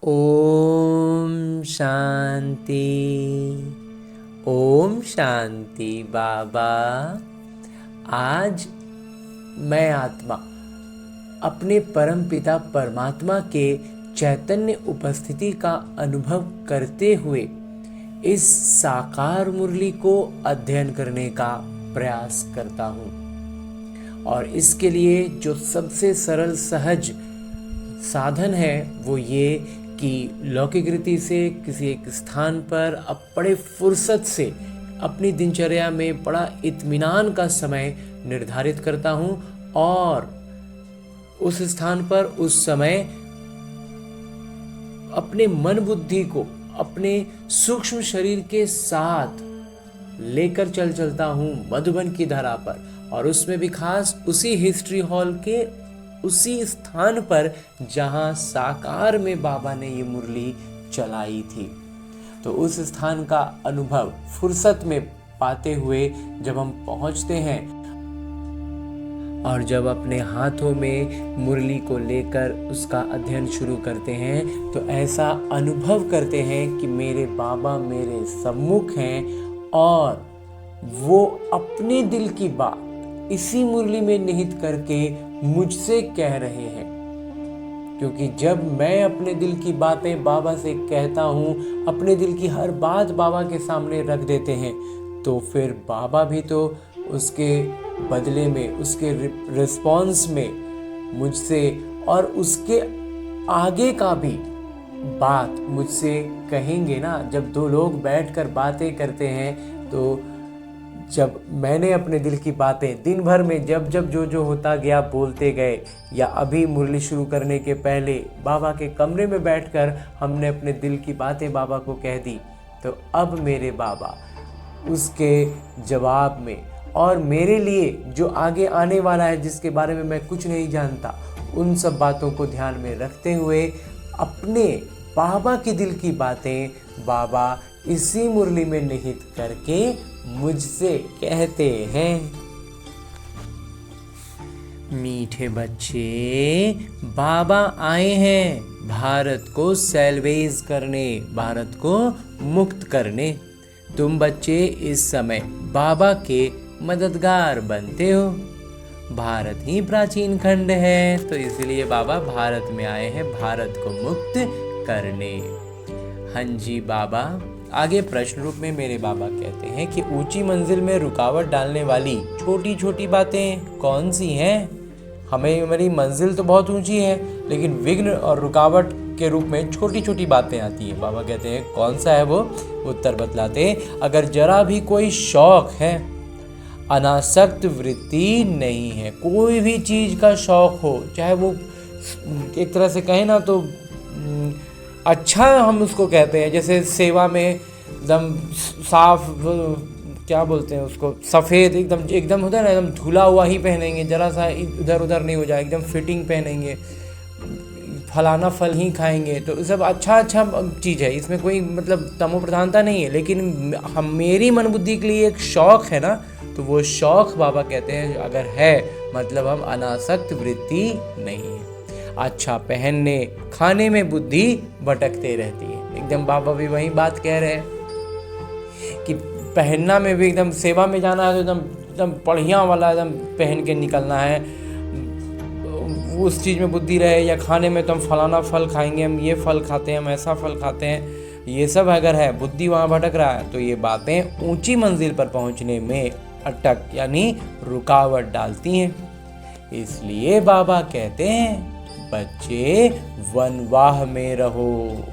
ओम शांति। ओम शांति बाबा। आज मैं आत्मा अपने परम पिता परमात्मा के चैतन्य उपस्थिति का अनुभव करते हुए इस साकार मुरली को अध्ययन करने का प्रयास करता हूँ। और इसके लिए जो सबसे सरल सहज साधन है वो ये कि लौकिक रीति से किसी एक स्थान पर अब बड़े फुर्सत से अपनी दिनचर्या में बड़ा इत्मीनान का समय निर्धारित करता हूँ और उस स्थान पर उस समय अपने मन बुद्धि को अपने सूक्ष्म शरीर के साथ लेकर चलता हूँ मधुबन की धरा पर, और उसमें भी खास उसी हिस्ट्री हॉल के उसी स्थान पर जहां साकार में बाबा ने ये मुरली चलाई थी। तो उस स्थान का अनुभव फुर्सत में पाते हुए जब हम पहुंचते हैं और जब अपने हाथों में मुरली को लेकर उसका अध्ययन शुरू करते हैं तो ऐसा अनुभव करते हैं कि मेरे बाबा मेरे सम्मुख हैं और वो अपने दिल की बात इसी मुरली में निहित करके मुझसे कह रहे हैं। क्योंकि जब मैं अपने दिल की बातें बाबा से कहता हूँ, अपने दिल की हर बात बाबा के सामने रख देते हैं, तो फिर बाबा भी तो उसके बदले में, उसके रिस्पॉन्स में मुझसे और उसके आगे का भी बात मुझसे कहेंगे ना। जब दो लोग बैठकर बातें करते हैं तो जब मैंने अपने दिल की बातें दिन भर में जब जो होता गया बोलते गए, या अभी मुरली शुरू करने के पहले बाबा के कमरे में बैठकर हमने अपने दिल की बातें बाबा को कह दी, तो अब मेरे बाबा उसके जवाब में और मेरे लिए जो आगे आने वाला है जिसके बारे में मैं कुछ नहीं जानता, उन सब बातों को ध्यान में रखते हुए अपने बाबा की दिल की बातें बाबा इसी मुरली में निहित करके मुझसे कहते हैं। मीठे बच्चे, बाबा आए हैं भारत को सैल्वेज करने, भारत को मुक्त करने। तुम बच्चे इस समय बाबा के मददगार बनते हो। भारत ही प्राचीन खंड है तो इसलिए बाबा भारत में आए हैं भारत को मुक्त करने। हाँ जी बाबा। आगे प्रश्न रूप में मेरे बाबा कहते हैं कि ऊंची मंजिल में रुकावट डालने वाली छोटी छोटी बातें कौन सी हैं? हमारी मंजिल तो बहुत ऊंची है लेकिन विघ्न और रुकावट के रूप में छोटी छोटी बातें आती हैं। बाबा कहते हैं कौन सा है वो? उत्तर बतलाते हैं, अगर जरा भी कोई शौक है, अनासक्त वृत्ति नहीं है, कोई भी चीज का शौक हो, चाहे वो एक तरह से कहें ना तो अच्छा हम उसको कहते हैं, जैसे सेवा में एकदम साफ, क्या बोलते हैं उसको, सफ़ेद एकदम होता है ना, एकदम धुला हुआ ही पहनेंगे, जरा सा इधर उधर नहीं हो जाए, एकदम फिटिंग पहनेंगे, फलाना फल ही खाएंगे, तो सब अच्छा चीज़ है, इसमें कोई मतलब तमो प्रधानता नहीं है। लेकिन हम मेरी मन बुद्धि के लिए एक शौक़ है ना, तो वो शौक़ बाबा कहते हैं अगर है मतलब हम अनासक्त वृत्ति नहीं है। अच्छा पहनने खाने में बुद्धि भटकते रहती है, एकदम बाबा भी वही बात कह रहे हैं कि पहनना में भी एकदम सेवा में जाना है तो एकदम बढ़िया वाला एकदम पहन के निकलना है, उस चीज़ में बुद्धि रहे, या खाने में तो हम फलाना फल खाएंगे, हम ये फल खाते हैं, हम ऐसा फल खाते हैं, ये सब अगर है बुद्धि वहाँ भटक रहा है तो ये बातें ऊंची मंजिल पर पहुँचने में अटक यानी रुकावट डालती हैं। इसलिए बाबा कहते हैं बच्चे वनवाह में रहो,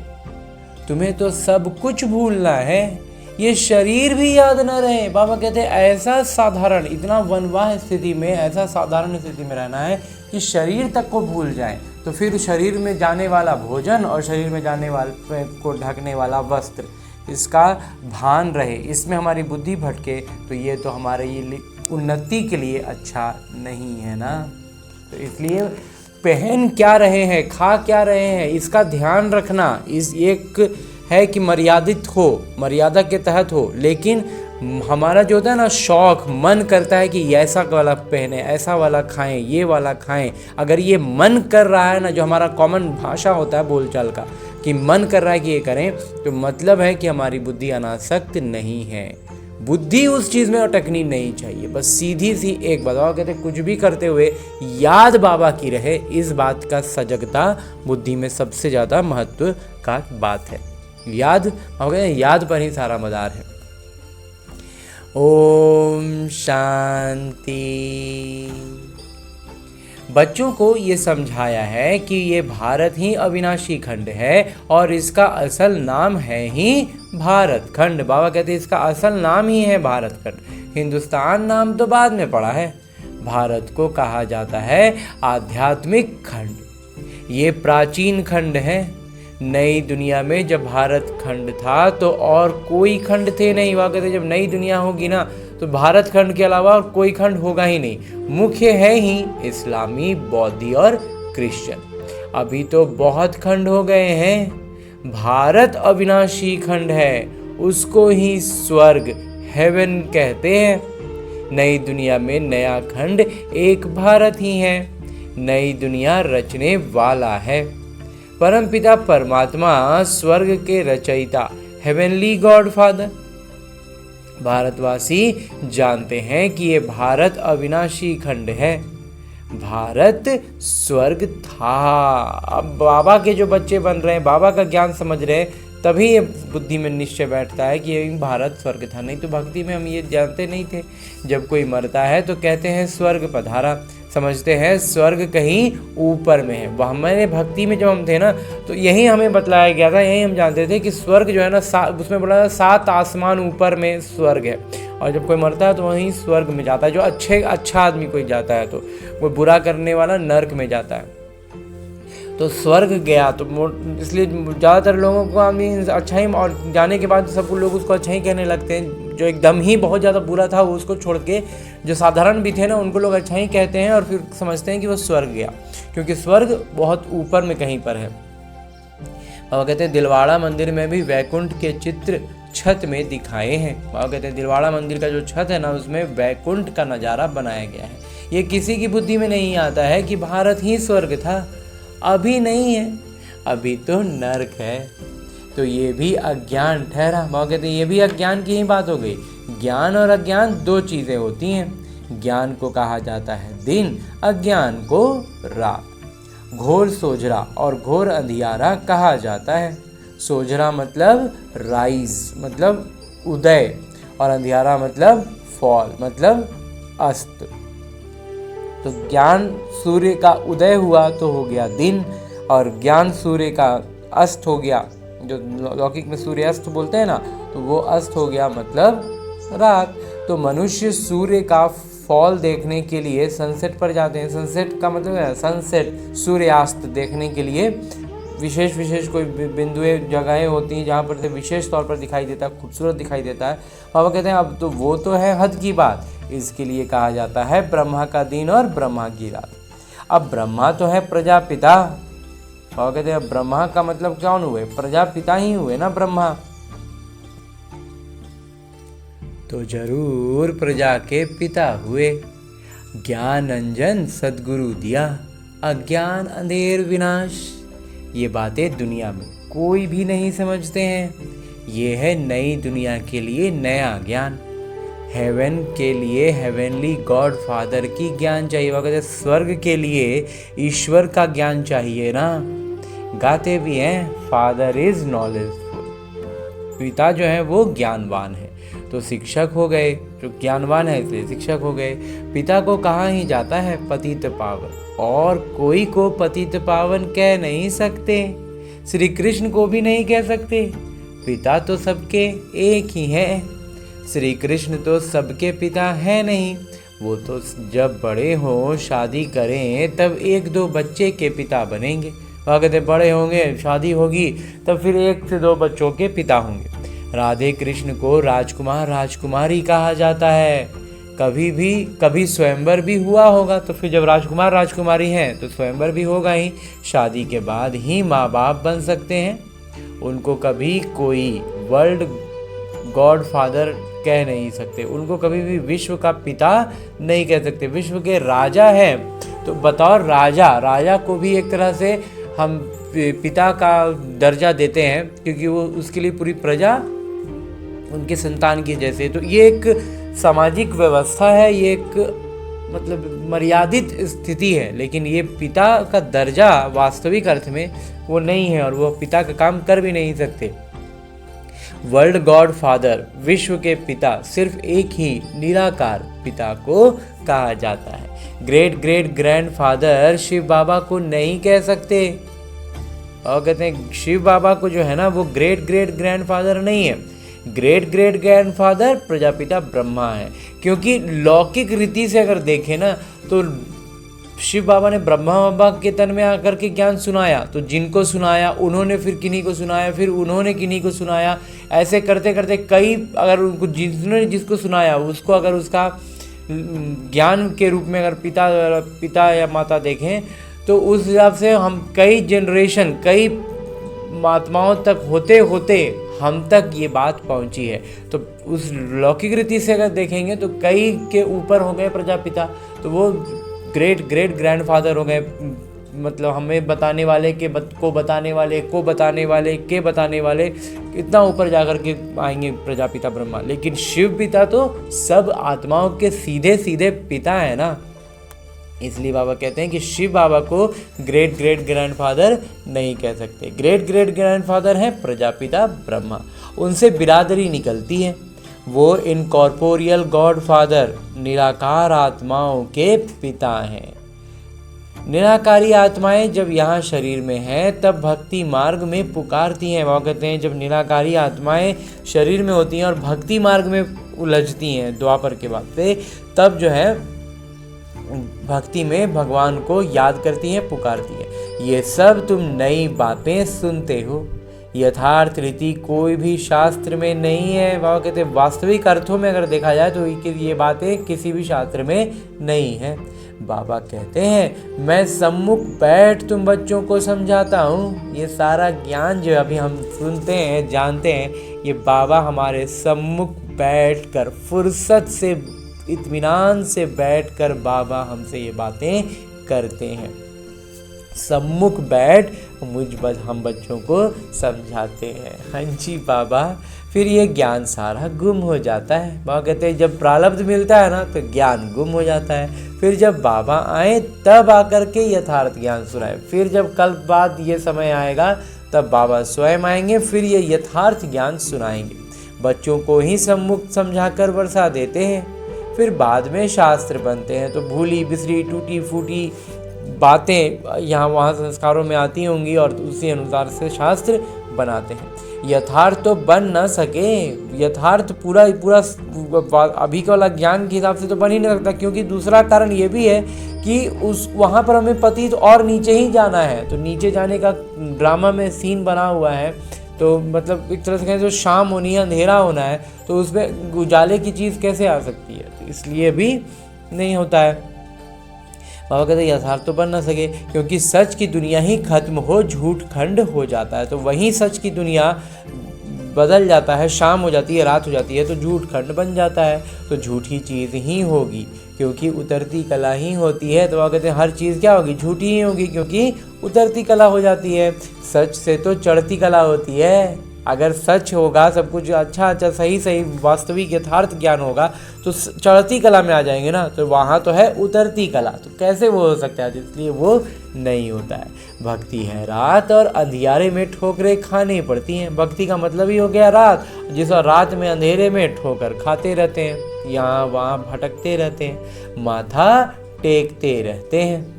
तुम्हें तो सब कुछ भूलना है, ये शरीर भी याद न रहे। बाबा कहते हैं ऐसा साधारण, इतना वनवाह स्थिति में, ऐसा साधारण स्थिति में रहना है कि शरीर तक को भूल जाए, तो फिर शरीर में जाने वाला भोजन और शरीर में जाने वाले को ढकने वाला वस्त्र, इसका भान रहे, इसमें हमारी बुद्धि भटके, तो ये तो हमारे ये उन्नति के लिए अच्छा नहीं है ना। तो इसलिए पहन क्या रहे हैं, खा क्या रहे हैं, इसका ध्यान रखना। इस एक है कि मर्यादित हो, मर्यादा के तहत हो, लेकिन हमारा जो होता है ना शौक, मन करता है कि ऐसा वाला पहने, ऐसा वाला खाएं, ये वाला खाएं। अगर ये मन कर रहा है ना, जो हमारा कॉमन भाषा होता है बोलचाल का, कि मन कर रहा है कि ये करें, तो मतलब है कि हमारी बुद्धि अनासक्त नहीं है। बुद्धि उस चीज़ में अटकनी नहीं चाहिए। बस सीधी सी एक बात, कहते कुछ भी करते हुए याद बाबा की रहे, इस बात का सजगता बुद्धि में सबसे ज़्यादा महत्व का बात है। याद पर ही सारा मदार है। ओम शांति। बच्चों को ये समझाया है कि ये भारत ही अविनाशी खंड है और इसका असल नाम है ही भारत खंड। बाबा कहते हैं इसका असल नाम ही है भारत खंड, हिंदुस्तान नाम तो बाद में पड़ा है। भारत को कहा जाता है आध्यात्मिक खंड। ये प्राचीन खंड है। नई दुनिया में जब भारत खंड था तो और कोई खंड थे नहीं। वहाँ कहते जब नई दुनिया होगी ना तो भारत खंड के अलावा और कोई खंड होगा ही नहीं। मुख्य है ही इस्लामी, बौद्धी और क्रिश्चियन। अभी तो बहुत खंड हो गए हैं। भारत अविनाशी खंड है, उसको ही स्वर्ग, हेवन कहते हैं। नई दुनिया में नया खंड एक भारत ही है। नई दुनिया रचने वाला है परमपिता परमात्मा, स्वर्ग के रचयिता, हेवनली गॉड फादर। भारतवासी जानते हैं कि ये भारत अविनाशी खंड है। भारत स्वर्ग था। अब बाबा के जो बच्चे बन रहे हैं, बाबा का ज्ञान समझ रहे हैं, तभी ये बुद्धि में निश्चय बैठता है कि ये भारत स्वर्ग था। नहीं तो भक्ति में हम ये जानते नहीं थे। जब कोई मरता है तो कहते हैं स्वर्ग पधारा, समझते हैं स्वर्ग कहीं ऊपर में है। वह हमारे भक्ति में जब हम थे ना तो यही हमें बतलाया गया था, यही हम जानते थे कि स्वर्ग जो है ना, उसमें बोला 7 आसमान ऊपर में स्वर्ग है। और जब कोई मरता है तो वहीं स्वर्ग में जाता है। जो अच्छा आदमी कोई जाता है तो वो बुरा करने वाला नर्क में जाता है। तो स्वर्ग गया तो इसलिए ज़्यादातर लोगों को आदमी अच्छा ही, और जाने के बाद सब लोग उसको अच्छा ही कहने लगते हैं। जो एकदम ही बहुत ज़्यादा बुरा था वो उसको छोड़ के जो साधारण भी थे ना उनको लोग अच्छा ही कहते हैं और फिर समझते हैं कि वो स्वर्ग गया, क्योंकि स्वर्ग बहुत ऊपर में कहीं पर है। बाबा कहते हैं दिलवाड़ा मंदिर में भी वैकुंठ के चित्र छत में दिखाए हैं। बाबा कहते हैं दिलवाड़ा मंदिर का जो छत है ना उसमें वैकुंठ का नज़ारा बनाया गया है। ये किसी की बुद्धि में नहीं आता है कि भारत ही स्वर्ग था। अभी नहीं है, अभी तो नर्क है। तो ये भी अज्ञान ठहरा। बाबा कहते हैं ये भी अज्ञान की ही बात हो गई। ज्ञान और अज्ञान 2 चीज़ें होती हैं। ज्ञान को कहा जाता है दिन, अज्ञान को रात। घोर सोजरा और घोर अंधियारा कहा जाता है। सोजरा मतलब राइज, मतलब उदय, और अंधियारा मतलब फॉल, मतलब अस्त। तो ज्ञान सूर्य का उदय हुआ तो हो गया दिन, और ज्ञान सूर्य का अस्त हो गया, जो लौकिक में सूर्य अस्त बोलते हैं ना, तो वो अस्त हो गया मतलब रात। तो मनुष्य सूर्य का फॉल देखने के लिए सनसेट पर जाते हैं। सनसेट का मतलब है सनसेट, सूर्यास्त देखने के लिए विशेष कोई बिंदुएं, जगहें होती हैं जहाँ पर से विशेष तौर पर दिखाई देता है, खूबसूरत दिखाई देता है। बाबा कहते हैं अब तो वो तो है हद की बात। इसके लिए कहा जाता है ब्रह्मा का दिन और ब्रह्मा की रात। अब ब्रह्मा तो है प्रजापिता। बाबा कहते हैं ब्रह्मा का मतलब कौन हुए? प्रजापिता ही हुए ना ब्रह्मा। तो जरूर प्रजा के पिता हुए। ज्ञान अंजन सद्गुरु दिया, अज्ञान अंधेर विनाश। ये बातें दुनिया में कोई भी नहीं समझते हैं। ये है नई दुनिया के लिए नया ज्ञान। हेवन के लिए हेवनली गॉड फादर की ज्ञान चाहिए। वो कहते स्वर्ग के लिए ईश्वर का ज्ञान चाहिए ना। गाते भी हैं फादर इज नॉलेजफुल। पिता जो है वो ज्ञानवान है, तो शिक्षक हो गए। जो ज्ञानवान है इसलिए शिक्षक हो गए। पिता को कहा ही जाता है पतित पावन, और कोई को पतित पावन कह नहीं सकते। श्री कृष्ण को भी नहीं कह सकते। पिता तो सबके एक ही है। श्री कृष्ण तो सबके पिता है नहीं। वो तो जब बड़े हों, शादी करें, तब 1-2 बच्चे के पिता बनेंगे। वह कहते बड़े होंगे, शादी होगी, तब फिर 1 से 2 बच्चों के पिता होंगे। राधे कृष्ण को राजकुमार राजकुमारी कहा जाता है। कभी स्वयंवर भी हुआ होगा, तो फिर जब राजकुमार राजकुमारी हैं तो स्वयंवर भी होगा ही। शादी के बाद ही माँ बाप बन सकते हैं। उनको कभी कोई वर्ल्ड गॉड फादर कह नहीं सकते, उनको कभी भी विश्व का पिता नहीं कह सकते। विश्व के राजा हैं तो बतौर राजा को भी एक तरह से हम पिता का दर्जा देते हैं, क्योंकि वो उसके लिए पूरी प्रजा उनके संतान की जैसे। तो ये एक सामाजिक व्यवस्था है, ये एक मतलब मर्यादित स्थिति है, लेकिन ये पिता का दर्जा वास्तविक अर्थ में वो नहीं है और वो पिता का काम कर भी नहीं सकते। वर्ल्ड गॉड फादर, विश्व के पिता, सिर्फ एक ही निराकार पिता को कहा जाता है। Great great grandfather Shiv Baba को नहीं कह सकते, और कहते हैं शिव बाबा को जो है ना वो ग्रेट ग्रेट ग्रैंड फादर नहीं है, great great grand father Prajapita Brahma है। क्योंकि लौकिक रीति से अगर देखें ना तो शिव बाबा ने ब्रह्मा बाबा के तन में आकर के ज्ञान सुनाया, तो जिनको सुनाया उन्होंने फिर किन्हीं को सुनाया, फिर उन्होंने किन्हीं को सुनाया, ऐसे करते करते कई, अगर उनको जिन्होंने जिसको सुनाया उसको अगर उसका ज्ञान के रूप में अगर पिता या माता देखें तो उस हिसाब से हम कई जनरेशन, कई महात्माओं तक होते होते हम तक ये बात पहुंची है। तो उस लौकिक रीति से अगर देखेंगे तो कई के ऊपर हो गए प्रजापिता, तो वो ग्रेट ग्रेट ग्रैंडफादर हो गए, मतलब हमें बताने वाले को बताने वाले को बताने वाले के बताने वाले, इतना ऊपर जाकर के आएंगे प्रजापिता ब्रह्मा। लेकिन शिव पिता तो सब आत्माओं के सीधे सीधे पिता है ना, इसलिए बाबा कहते हैं कि शिव बाबा को ग्रेट ग्रेट ग्रैंडफादर नहीं कह सकते। ग्रेट ग्रेट ग्रैंडफादर हैं प्रजापिता ब्रह्मा, उनसे बिरादरी निकलती है। वो इनकॉर्पोरियल गॉड फादर, निराकार आत्माओं के पिता हैं। निराकारी आत्माएं जब यहाँ शरीर में हैं तब भक्ति मार्ग में पुकारती हैं। वो कहते हैं जब निराकारी आत्माएं शरीर में होती हैं और भक्ति मार्ग में उलझती हैं द्वापर के बाद पे, तब जो है भक्ति में भगवान को याद करती हैं, पुकारती हैं। ये सब तुम नई बातें सुनते हो, यथार्थ रीति कोई भी शास्त्र में नहीं है। बाबा कहते हैं वास्तविक अर्थों में अगर देखा जाए तो ये बातें किसी भी शास्त्र में नहीं है। बाबा कहते हैं मैं सम्मुख बैठ तुम बच्चों को समझाता हूँ। ये सारा ज्ञान जो अभी हम सुनते हैं, जानते हैं, ये बाबा हमारे सम्मुख बैठ कर, फुर्सत से, इत्मीनान से बैठकर बाबा हमसे ये बातें करते हैं। सम्मुख बैठ हम बच्चों को समझाते हैं। हाँ जी बाबा, फिर ये ज्ञान सारा गुम हो जाता है। बाबा कहते हैं जब प्रारब्ध मिलता है ना तो ज्ञान गुम हो जाता है। फिर जब बाबा आए तब आकर के यथार्थ ज्ञान सुनाए। फिर जब कल बाद ये समय आएगा तब बाबा स्वयं आएंगे, फिर ये यथार्थ ज्ञान सुनाएंगे। बच्चों को ही सम्मुख समझाकर वर्षा देते हैं, फिर बाद में शास्त्र बनते हैं। तो भूली बिसरी टूटी फूटी बातें यहाँ वहाँ संस्कारों में आती होंगी और उसी अनुसार से शास्त्र बनाते हैं। यथार्थ तो बन ना सके, यथार्थ पूरा अभी का वाला ज्ञान के हिसाब से तो बन ही नहीं सकता, क्योंकि दूसरा कारण ये भी है कि उस वहाँ पर हमें पतित और नीचे ही जाना है। तो नीचे जाने का ड्रामा में सीन बना हुआ है, तो मतलब एक तरह से कहें तो शाम होनी है, अंधेरा होना है, तो उसमें उजाले की चीज़ कैसे आ सकती है, तो इसलिए भी नहीं होता है। बाबा कहते हैं यथार्थ तो बन ना सके, क्योंकि सच की दुनिया ही खत्म हो झूठ खंड हो जाता है। तो वहीं सच की दुनिया बदल जाता है, शाम हो जाती है, रात हो जाती है, तो झूठ खंड बन जाता है। तो झूठी चीज़ ही होगी, क्योंकि उतरती कला ही होती है। तो बाबा कहते हैं हर चीज़ क्या होगी, झूठी ही होगी, क्योंकि उतरती कला हो जाती है। सच से तो चढ़ती कला होती है। अगर सच होगा, सब कुछ अच्छा सही वास्तविक यथार्थ ज्ञान होगा, तो चढ़ती कला में आ जाएंगे ना, तो वहाँ तो है उतरती कला, तो कैसे वो हो सकता है, इसलिए वो नहीं होता है। भक्ति है रात और अंधियारे में ठोकरें खानी पड़ती हैं। भक्ति का मतलब ही हो गया रात, जिस रात में अंधेरे में ठोकर खाते रहते हैं, यहाँ वहाँ भटकते रहते हैं, माथा टेकते रहते हैं।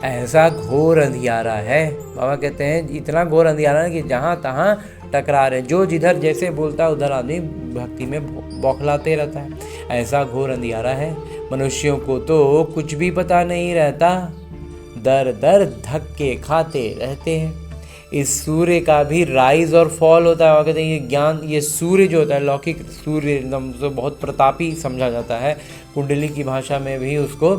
ऐसा घोर अंधियारा है। बाबा कहते हैं इतना घोर अंधियारा है कि जहाँ तहाँ टकरा रहे, जो जिधर जैसे बोलता है उधर आदमी भक्ति में बौखलाते रहता है। ऐसा घोर अंधियारा है, मनुष्यों को तो कुछ भी पता नहीं रहता, दर दर धक्के खाते रहते हैं। इस सूर्य का भी राइज और फॉल होता है। कहते हैं ये ज्ञान, ये सूर्य जो होता है, लौकिक सूर्य एकदम तो बहुत प्रतापी समझा जाता है। कुंडली की भाषा में भी उसको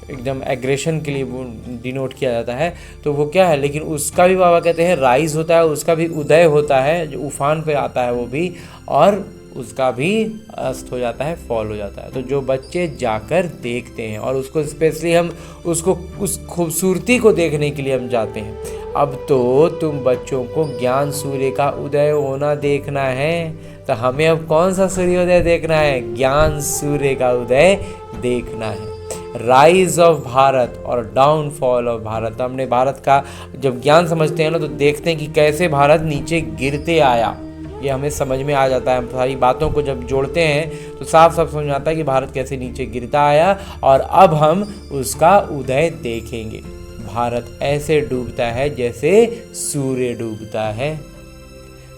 एकदम एग्रेशन के लिए वो डिनोट किया जाता है, तो वो क्या है, लेकिन उसका भी बाबा कहते हैं राइज होता है, उसका भी उदय होता है, जो उफान पे आता है वो भी, और उसका भी अस्त हो जाता है, फॉल हो जाता है। तो जो बच्चे जाकर देखते हैं, और उसको स्पेशली हम उसको उस खूबसूरती को देखने के लिए हम जाते हैं। अब तो तुम बच्चों को ज्ञान सूर्य का उदय होना देखना है, तो हमें अब कौन सा सूर्योदय देखना है, ज्ञान सूर्य का उदय देखना है। राइज ऑफ भारत और डाउनफॉल ऑफ भारत। हमने भारत का जब ज्ञान समझते हैं ना, तो देखते हैं कि कैसे भारत नीचे गिरते आया, ये हमें समझ में आ जाता है। हम सारी बातों को जब जोड़ते हैं तो साफ साफ समझ में आता है कि भारत कैसे नीचे गिरता आया, और अब हम उसका उदय देखेंगे। भारत ऐसे डूबता है जैसे सूर्य डूबता है।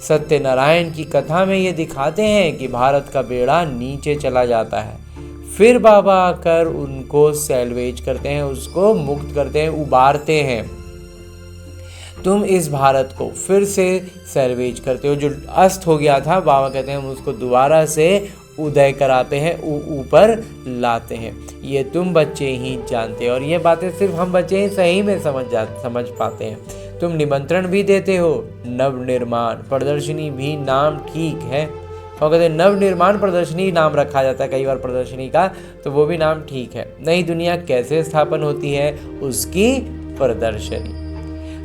सत्यनारायण की कथा में ये दिखाते हैं कि भारत का बेड़ा नीचे चला जाता है, फिर बाबा आकर उनको सैल्वेज करते हैं, उसको मुक्त करते हैं, उबारते हैं। तुम इस भारत को फिर से सैल्वेज करते हो, जो अस्त हो गया था बाबा कहते हैं हम उसको दोबारा से उदय कराते हैं, ऊपर लाते हैं। ये तुम बच्चे ही जानते हो, और ये बातें सिर्फ हम बच्चे ही सही में समझ पाते हैं। तुम निमंत्रण भी देते हो, नवनिर्माण प्रदर्शनी भी नाम ठीक है, और कहते हैं नवनिर्माण प्रदर्शनी नाम रखा जाता है कई बार प्रदर्शनी का, तो वो भी नाम ठीक है। नई दुनिया कैसे स्थापन होती है, उसकी प्रदर्शनी।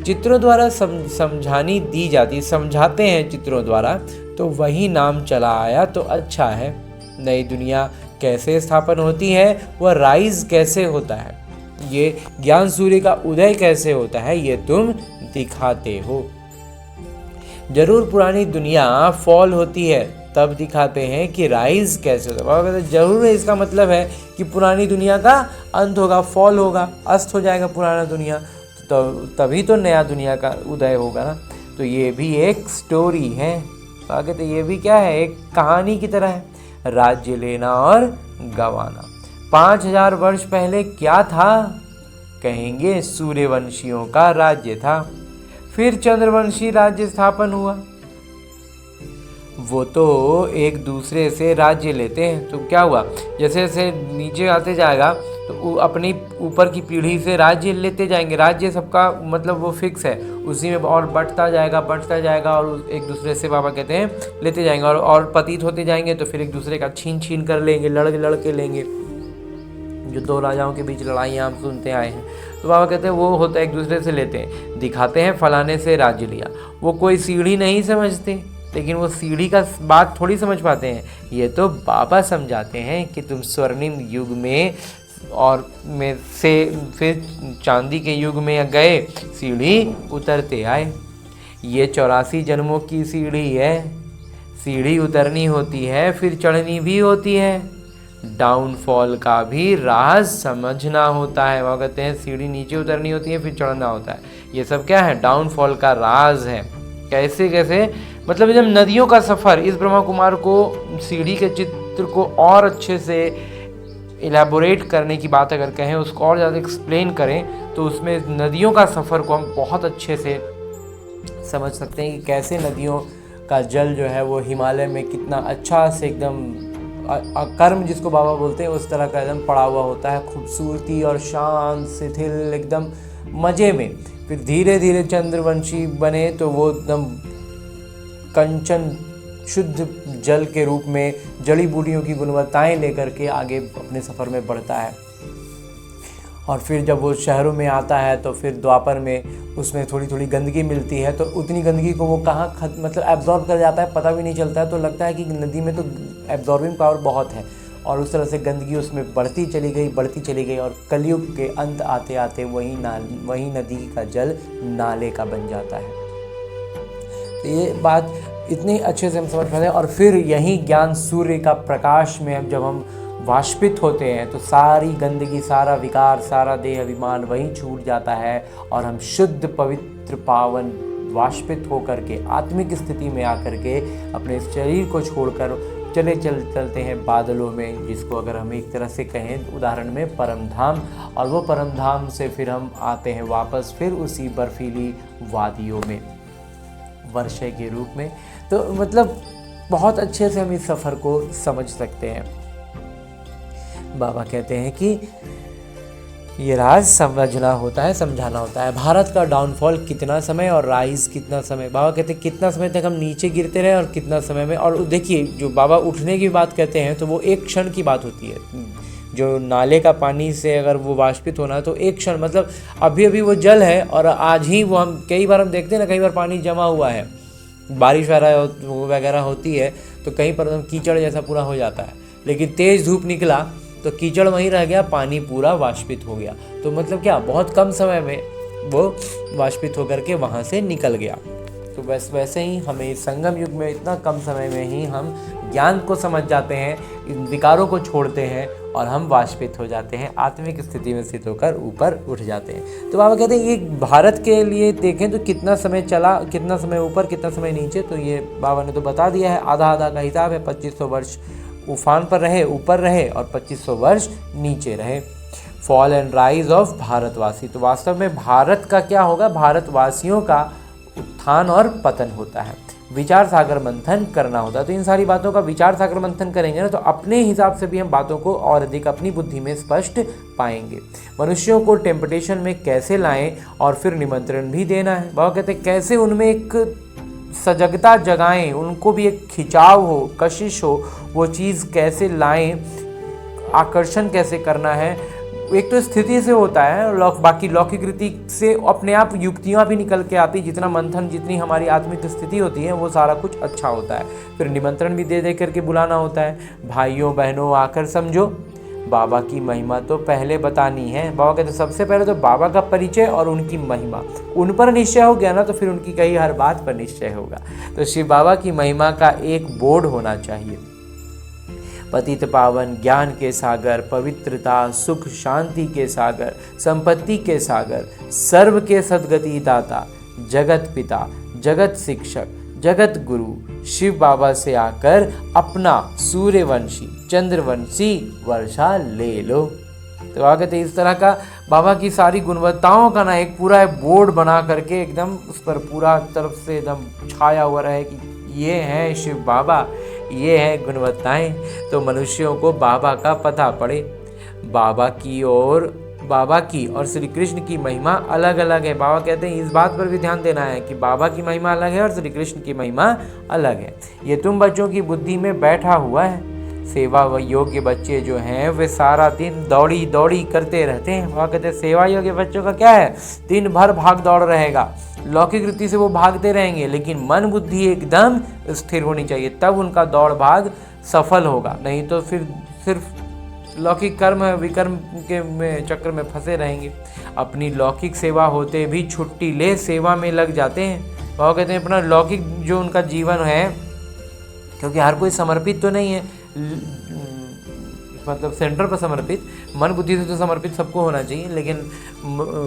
चित्रों द्वारा समझानी दी जाती, समझाते हैं चित्रों द्वारा, तो वही नाम चला आया तो अच्छा है। नई दुनिया कैसे स्थापन होती है, वह राइज कैसे होता है, ये ज्ञान सूर्य का उदय कैसे होता है, ये तुम दिखाते हो। जरूर पुरानी दुनिया फॉल होती है, तब दिखाते हैं कि राइज कैसे होता है। बाबा जरूर है, इसका मतलब है कि पुरानी दुनिया का अंत होगा, फॉल होगा, अस्त हो जाएगा पुराना दुनिया, तो तभी तो नया दुनिया का उदय होगा ना। तो ये भी एक स्टोरी है, आगे तो ये भी क्या है, एक कहानी की तरह है। राज्य लेना और गंवाना। 5000 वर्ष पहले क्या था, कहेंगे सूर्यवंशियों का राज्य था, फिर चंद्रवंशी राज्य स्थापन हुआ। वो तो एक दूसरे से राज्य लेते हैं, तो क्या हुआ, जैसे जैसे नीचे आते जाएगा तो अपनी ऊपर की पीढ़ी से राज्य लेते जाएंगे। राज्य सबका मतलब वो फिक्स है, उसी में और बढ़ता जाएगा, और एक दूसरे से बाबा कहते हैं लेते जाएंगे, और पतित होते जाएंगे, तो फिर एक दूसरे का छीन कर लेंगे, लड़ के लेंगे। जो दो राजाओं के बीच लड़ाइयाँ हम सुनते आए हैं, तो बाबा कहते हैं वो होता है एक दूसरे से लेते हैं, दिखाते हैं फलाने से राज्य लिया। वो कोई सीढ़ी नहीं समझते, लेकिन वो सीढ़ी का बात थोड़ी समझ पाते हैं, ये तो बाबा समझाते हैं कि तुम स्वर्णिम युग में और में से फिर चांदी के युग में गए, सीढ़ी उतरते आए। ये 84 जन्मों की सीढ़ी है, सीढ़ी उतरनी होती है, फिर चढ़नी भी होती है। डाउनफॉल का भी राज समझना होता है। वह कहते हैं सीढ़ी नीचे उतरनी होती है, फिर चढ़ना होता है। ये सब क्या है, डाउनफॉल का राज है। कैसे कैसे, मतलब जब नदियों का सफ़र, इस ब्रह्मा कुमार को सीढ़ी के चित्र को और अच्छे से इलेबोरेट करने की बात अगर कहें, उसको और ज़्यादा एक्सप्लेन करें, तो उसमें नदियों का सफ़र को हम बहुत अच्छे से समझ सकते हैं कि कैसे नदियों का जल जो है वो हिमालय में कितना अच्छा से एकदम कर्म जिसको बाबा बोलते हैं उस तरह का एकदम पड़ा हुआ होता है, खूबसूरती और शांत शिथिल एकदम मज़े में। फिर धीरे धीरे चंद्रवंशी बने तो वो एकदम कंचन शुद्ध जल के रूप में जड़ी बूटियों की गुणवत्ताएं लेकर के आगे अपने सफ़र में बढ़ता है। और फिर जब वो शहरों में आता है तो फिर द्वापर में उसमें थोड़ी थोड़ी गंदगी मिलती है, तो उतनी गंदगी को वो कहाँ मतलब एब्जॉर्ब कर जाता है, पता भी नहीं चलता है। तो लगता है कि नदी में तो एब्जॉर्बिंग पावर बहुत है, और उस तरह से गंदगी उसमें बढ़ती चली गई, और कलयुग के अंत आते आते वही नदी का जल नाले का बन जाता है। तो ये बात इतनी अच्छे से हम समझ पाते हैं। और फिर यही ज्ञान सूर्य का प्रकाश में जब हम वाष्पित होते हैं, तो सारी गंदगी, सारा विकार, सारा देह अभिमान वहीं छूट जाता है, और हम शुद्ध पवित्र पावन वाष्पित होकर के आत्मिक स्थिति में आकर के अपने शरीर को छोड़कर चलते हैं बादलों में, जिसको अगर हम एक तरह से कहें उदाहरण में परम धाम। और वो परम धाम से फिर हम आते हैं वापस फिर उसी बर्फीली वादियों में वर्षा के रूप में। तो मतलब बहुत अच्छे से हम इस सफ़र को समझ सकते हैं। बाबा कहते हैं कि ये राज समझना होता है, समझाना होता है। भारत का डाउनफॉल कितना समय और राइज कितना समय। बाबा कहते हैं कितना समय तक हम नीचे गिरते रहे और कितना समय में। और देखिए जो बाबा उठने की बात कहते हैं तो वो एक क्षण की बात होती है। जो नाले का पानी से अगर वो वाष्पित होना तो एक क्षण, मतलब अभी अभी वो जल है और आज ही वो, हम कई बार हम देखते हैं ना, कई बार पानी जमा हुआ है, बारिश वगैरह होती है तो कहीं पर एकदम कीचड़ जैसा पूरा हो जाता है, लेकिन तेज़ धूप निकला तो कीचड़ वहीं रह गया, पानी पूरा वाष्पित हो गया। तो मतलब क्या, बहुत कम समय में वो वाष्पित होकर के वहाँ से निकल गया। तो बस वैसे ही हमें संगम युग में इतना कम समय में ही हम ज्ञान को समझ जाते हैं, इन विकारों को छोड़ते हैं और हम वाष्पित हो जाते हैं, आत्मिक स्थिति में स्थित होकर ऊपर उठ जाते हैं। तो बाबा कहते हैं ये भारत के लिए देखें तो कितना समय चला, कितना समय ऊपर, कितना समय नीचे। तो ये बाबा ने तो बता दिया है, आधा आधा का हिसाब है। 2500 वर्ष उफान पर रहे, ऊपर रहे, और 2500 वर्ष नीचे रहे। फॉल एंड राइज ऑफ भारतवासी। तो वास्तव में भारत का क्या होगा, भारतवासियों का उत्थान और पतन होता है। विचार सागर मंथन करना होता है। तो इन सारी बातों का विचार सागर मंथन करेंगे ना तो अपने हिसाब से भी हम बातों को और अधिक अपनी बुद्धि में स्पष्ट पाएंगे। मनुष्यों को टेम्पटेशन में कैसे लाएं और फिर निमंत्रण भी देना है। बाबा कहते हैं कैसे उनमें एक सजगता जगाएं, उनको भी एक खिंचाव हो, कशिश हो, वो चीज़ कैसे लाएं, आकर्षण कैसे करना है। एक तो स्थिति से होता है, बाकी लौकिक रीति से अपने आप युक्तियाँ भी निकल के आती। जितना मंथन, जितनी हमारी आत्मिक स्थिति होती है वो सारा कुछ अच्छा होता है। फिर निमंत्रण भी दे दे करके बुलाना होता है। भाइयों बहनों आकर समझो, बाबा की महिमा तो पहले बतानी है। बाबा कहते सबसे पहले तो बाबा का परिचय और उनकी महिमा, उन पर निश्चय हो गया ना तो फिर उनकी कही हर बात पर निश्चय होगा। तो शिव बाबा की महिमा का एक बोर्ड होना चाहिए। पतित पावन, ज्ञान के सागर, पवित्रता, सुख शांति के सागर, संपत्ति के सागर, सर्व के सद्गति दाता, जगत पिता, जगत शिक्षक, जगत गुरु शिव बाबा से आकर अपना सूर्यवंशी, चंद्रवंशी वर्षा ले लो। तो बाबा कहते इस तरह का बाबा की सारी गुणवत्ताओं का ना एक पूरा बोर्ड बना करके एकदम उस पर पूरा तरफ से एकदम छाया हुआ रहे कि ये हैं शिव बाबा, ये है गुणवत्ताएं। तो मनुष्यों को बाबा का पता पड़े। बाबा की और श्री कृष्ण की महिमा अलग अलग है। बाबा कहते हैं इस बात पर भी ध्यान देना है कि बाबा की महिमा अलग है और श्री कृष्ण की महिमा अलग है। ये तुम बच्चों की बुद्धि में बैठा हुआ है। सेवा योग्य बच्चे जो हैं वे सारा दिन दौड़ी दौड़ी करते रहते हैं। बाबा कहते हैं सेवा योग्य बच्चों का क्या है, दिन भर भाग दौड़ रहेगा, लौकिक रीति से वो भागते रहेंगे, लेकिन मन बुद्धि एकदम स्थिर होनी चाहिए, तब उनका दौड़ भाग सफल होगा। नहीं तो फिर सिर्फ लौकिक कर्म विकर्म के चक्र में फंसे रहेंगे। अपनी लौकिक सेवा होते भी छुट्टी ले सेवा में लग जाते हैं। बाबा कहते हैं अपना लौकिक जो उनका जीवन है, क्योंकि हर कोई समर्पित तो नहीं है, मतलब सेंटर पर समर्पित, मन बुद्धि से तो समर्पित सबको होना चाहिए, लेकिन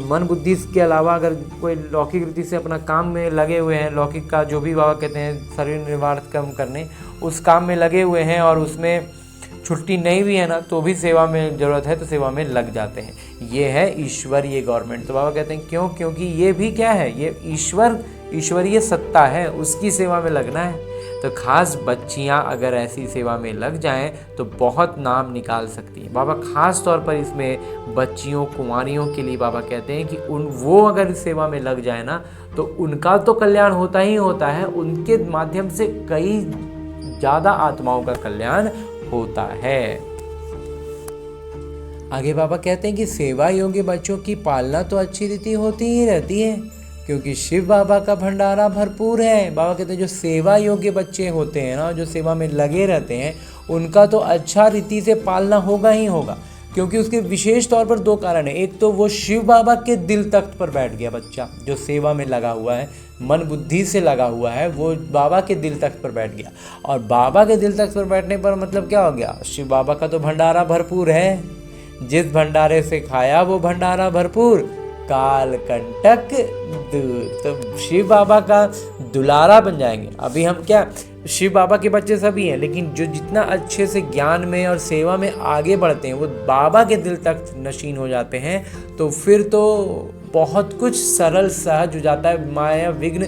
मन बुद्धि के अलावा अगर कोई लौकिक रीति से अपना काम में लगे हुए हैं, लौकिक का जो भी बाबा कहते हैं शरीर निर्वाह कम करने, उस काम में लगे हुए हैं और उसमें छुट्टी नहीं भी है ना तो भी सेवा में ज़रूरत है तो सेवा में लग जाते हैं। ये है ईश्वरीय गवर्नमेंट। तो बाबा कहते हैं क्यों, क्योंकि ये भी क्या है, ये ईश्वरीय सत्ता है, उसकी सेवा में लगना है। तो खास बच्चियां अगर ऐसी सेवा में लग जाएं तो बहुत नाम निकाल सकती हैं। बाबा खास तौर पर इसमें बच्चियों, कुंवारियों के लिए बाबा कहते हैं कि वो अगर इस सेवा में लग जाए ना तो उनका तो कल्याण होता ही होता है, उनके माध्यम से कई ज़्यादा आत्माओं का कल्याण होता है। आगे बाबा कहते हैं कि सेवा योग्य बच्चों की पालना तो अच्छी रीति होती ही रहती है, क्योंकि शिव बाबा का भंडारा भरपूर है। बाबा कहते हैं जो सेवा योग्य बच्चे होते हैं ना, जो सेवा में लगे रहते हैं, उनका तो अच्छा रीति से पालना होगा ही होगा, क्योंकि उसके विशेष तौर पर दो कारण है। एक तो वो शिव बाबा के दिल तख्त पर बैठ गया बच्चा, जो सेवा में लगा हुआ है, मन बुद्धि से लगा हुआ है, वो बाबा के दिल तख्त पर बैठ गया। और बाबा के दिल तख्त पर बैठने पर मतलब क्या हो गया, शिव बाबा का तो भंडारा भरपूर है। जिस भंडारे से खाया वो भंडारा भरपूर, काल कंटक दूर। तो शिव बाबा का दुलारा बन जाएंगे। अभी हम क्या, शिव बाबा के बच्चे सभी हैं, लेकिन जो जितना अच्छे से ज्ञान में और सेवा में आगे बढ़ते हैं वो बाबा के दिल तक नशीन हो जाते हैं, तो फिर तो बहुत कुछ सरल सहज हो जाता है, माया विघ्न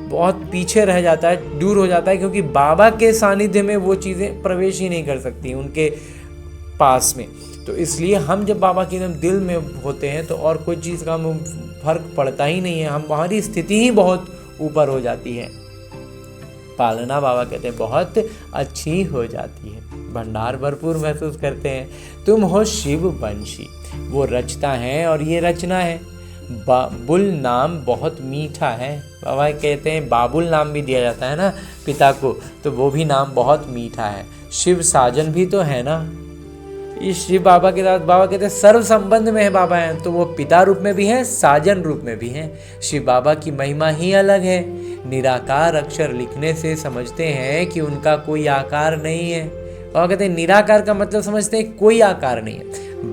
बहुत पीछे रह जाता है, दूर हो जाता है, क्योंकि बाबा के सानिध्य में वो चीज़ें प्रवेश ही नहीं कर सकती उनके पास में। तो तो इसलिए हम जब बाबा के एकदम दिल में होते हैं तो और कोई चीज़ का हमें फर्क पड़ता ही नहीं है, हमारी स्थिति ही बहुत ऊपर हो जाती है। पालना बाबा कहते हैं बहुत अच्छी हो जाती है, भंडार भरपूर महसूस करते हैं। तुम हो शिव वंशी, वो रचता है और ये रचना है। बाबुल नाम बहुत मीठा है, बाबा कहते हैं बाबुल नाम भी दिया जाता है ना पिता को, तो वो भी नाम बहुत मीठा है। शिव साजन भी तो है ना, इस शिव बाबा के साथ बाबा कहते हैं सर्व संबंध में है बाबा हैं, तो वो पिता रूप में भी हैं, साजन रूप में भी हैं। शिव बाबा की महिमा ही अलग है। निराकार अक्षर लिखने से समझते हैं कि उनका कोई आकार नहीं है। बाबा कहते हैं निराकार का मतलब समझते हैं कोई आकार नहीं है।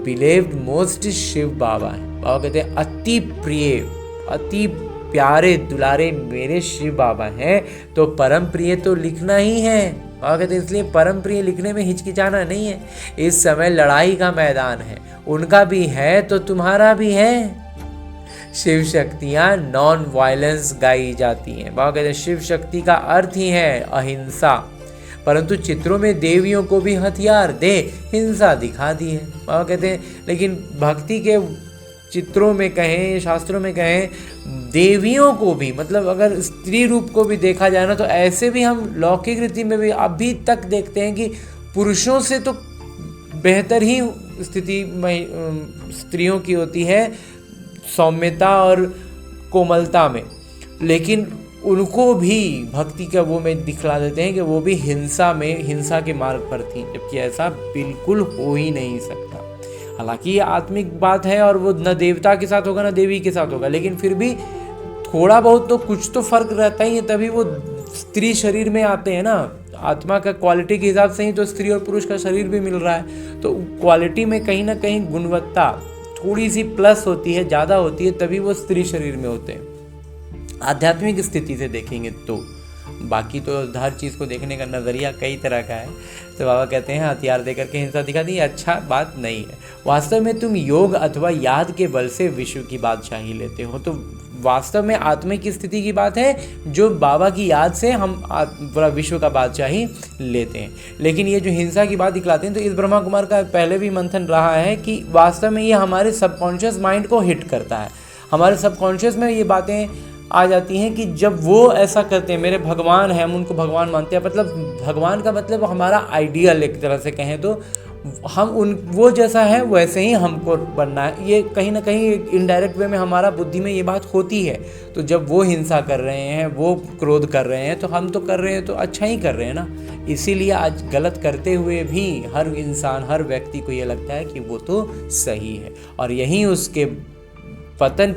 बिलीव्ड मोस्ट शिव बाबा है। बाबा कहते हैं अति प्रिय, अति प्यारे दुलारे मेरे शिव बाबा हैं, तो परम प्रिय तो लिखना ही है। बाबा कहते हैं इसलिए परम प्रिय लिखने में हिचकिचाना नहीं है। इस समय लड़ाई का मैदान है, उनका भी है तो तुम्हारा भी है। शिव शक्तियाँ नॉन वायलेंस गाई जाती हैं। बाबा कहते हैं शिव शक्ति का अर्थ ही है अहिंसा, परंतु चित्रों में देवियों को भी हथियार दे हिंसा दिखा दी है। बाबा कहते हैं लेकिन भक्ति के चित्रों में कहें, शास्त्रों में कहें, देवियों को भी, मतलब अगर स्त्री रूप को भी देखा जाए ना, तो ऐसे भी हम लौकिक रीति में भी अभी तक देखते हैं कि पुरुषों से तो बेहतर ही स्थिति स्त्रियों की होती है सौम्यता और कोमलता में, लेकिन उनको भी भक्ति का वो में दिखला देते हैं कि वो भी हिंसा के मार्ग पर थी, जबकि ऐसा बिल्कुल हो ही नहीं सकता। हालांकि ये आत्मिक बात है और वो न देवता के साथ होगा न देवी के साथ होगा, लेकिन फिर भी थोड़ा बहुत तो कुछ तो फर्क रहता ही है, तभी वो स्त्री शरीर में आते हैं ना। आत्मा का क्वालिटी के हिसाब से ही तो स्त्री और पुरुष का शरीर भी मिल रहा है, तो क्वालिटी में कहीं ना कहीं गुणवत्ता थोड़ी सी प्लस होती है, ज़्यादा होती है, तभी वो स्त्री शरीर में होते हैं। आध्यात्मिक स्थिति से देखेंगे तो, बाकी तो हर चीज़ को देखने का नज़रिया कई तरह का है। तो बाबा कहते हैं हथियार देकर के हिंसा दिखा दी, अच्छा बात नहीं है। वास्तव में तुम योग अथवा याद के बल से विश्व की बादशाही लेते हो, तो वास्तव में आत्मिक की स्थिति की बात है, जो बाबा की याद से हम पूरा विश्व का बादशाही लेते हैं। लेकिन ये जो हिंसा की बात दिखलाते हैं, तो इस ब्रह्मा कुमार का पहले भी मंथन रहा है कि वास्तव में ये हमारे सबकॉन्शियस माइंड को हिट करता है। हमारे सबकॉन्शियस में ये बातें आ जाती हैं कि जब वो ऐसा करते हैं, मेरे भगवान हैं, हम उनको भगवान मानते हैं, मतलब भगवान का मतलब हमारा आइडियल, एक तरह से कहें तो हम वो जैसा है वैसे ही हमको बनना है। ये कहीं ना कहीं इनडायरेक्ट वे में हमारा बुद्धि में ये बात होती है। तो जब वो हिंसा कर रहे हैं, वो क्रोध कर रहे हैं, तो हम तो कर रहे हैं तो अच्छा ही कर रहे हैं ना। इसीलिए आज गलत करते हुए भी हर इंसान, हर व्यक्ति को ये लगता है कि वो तो सही है, और यही उसके पतन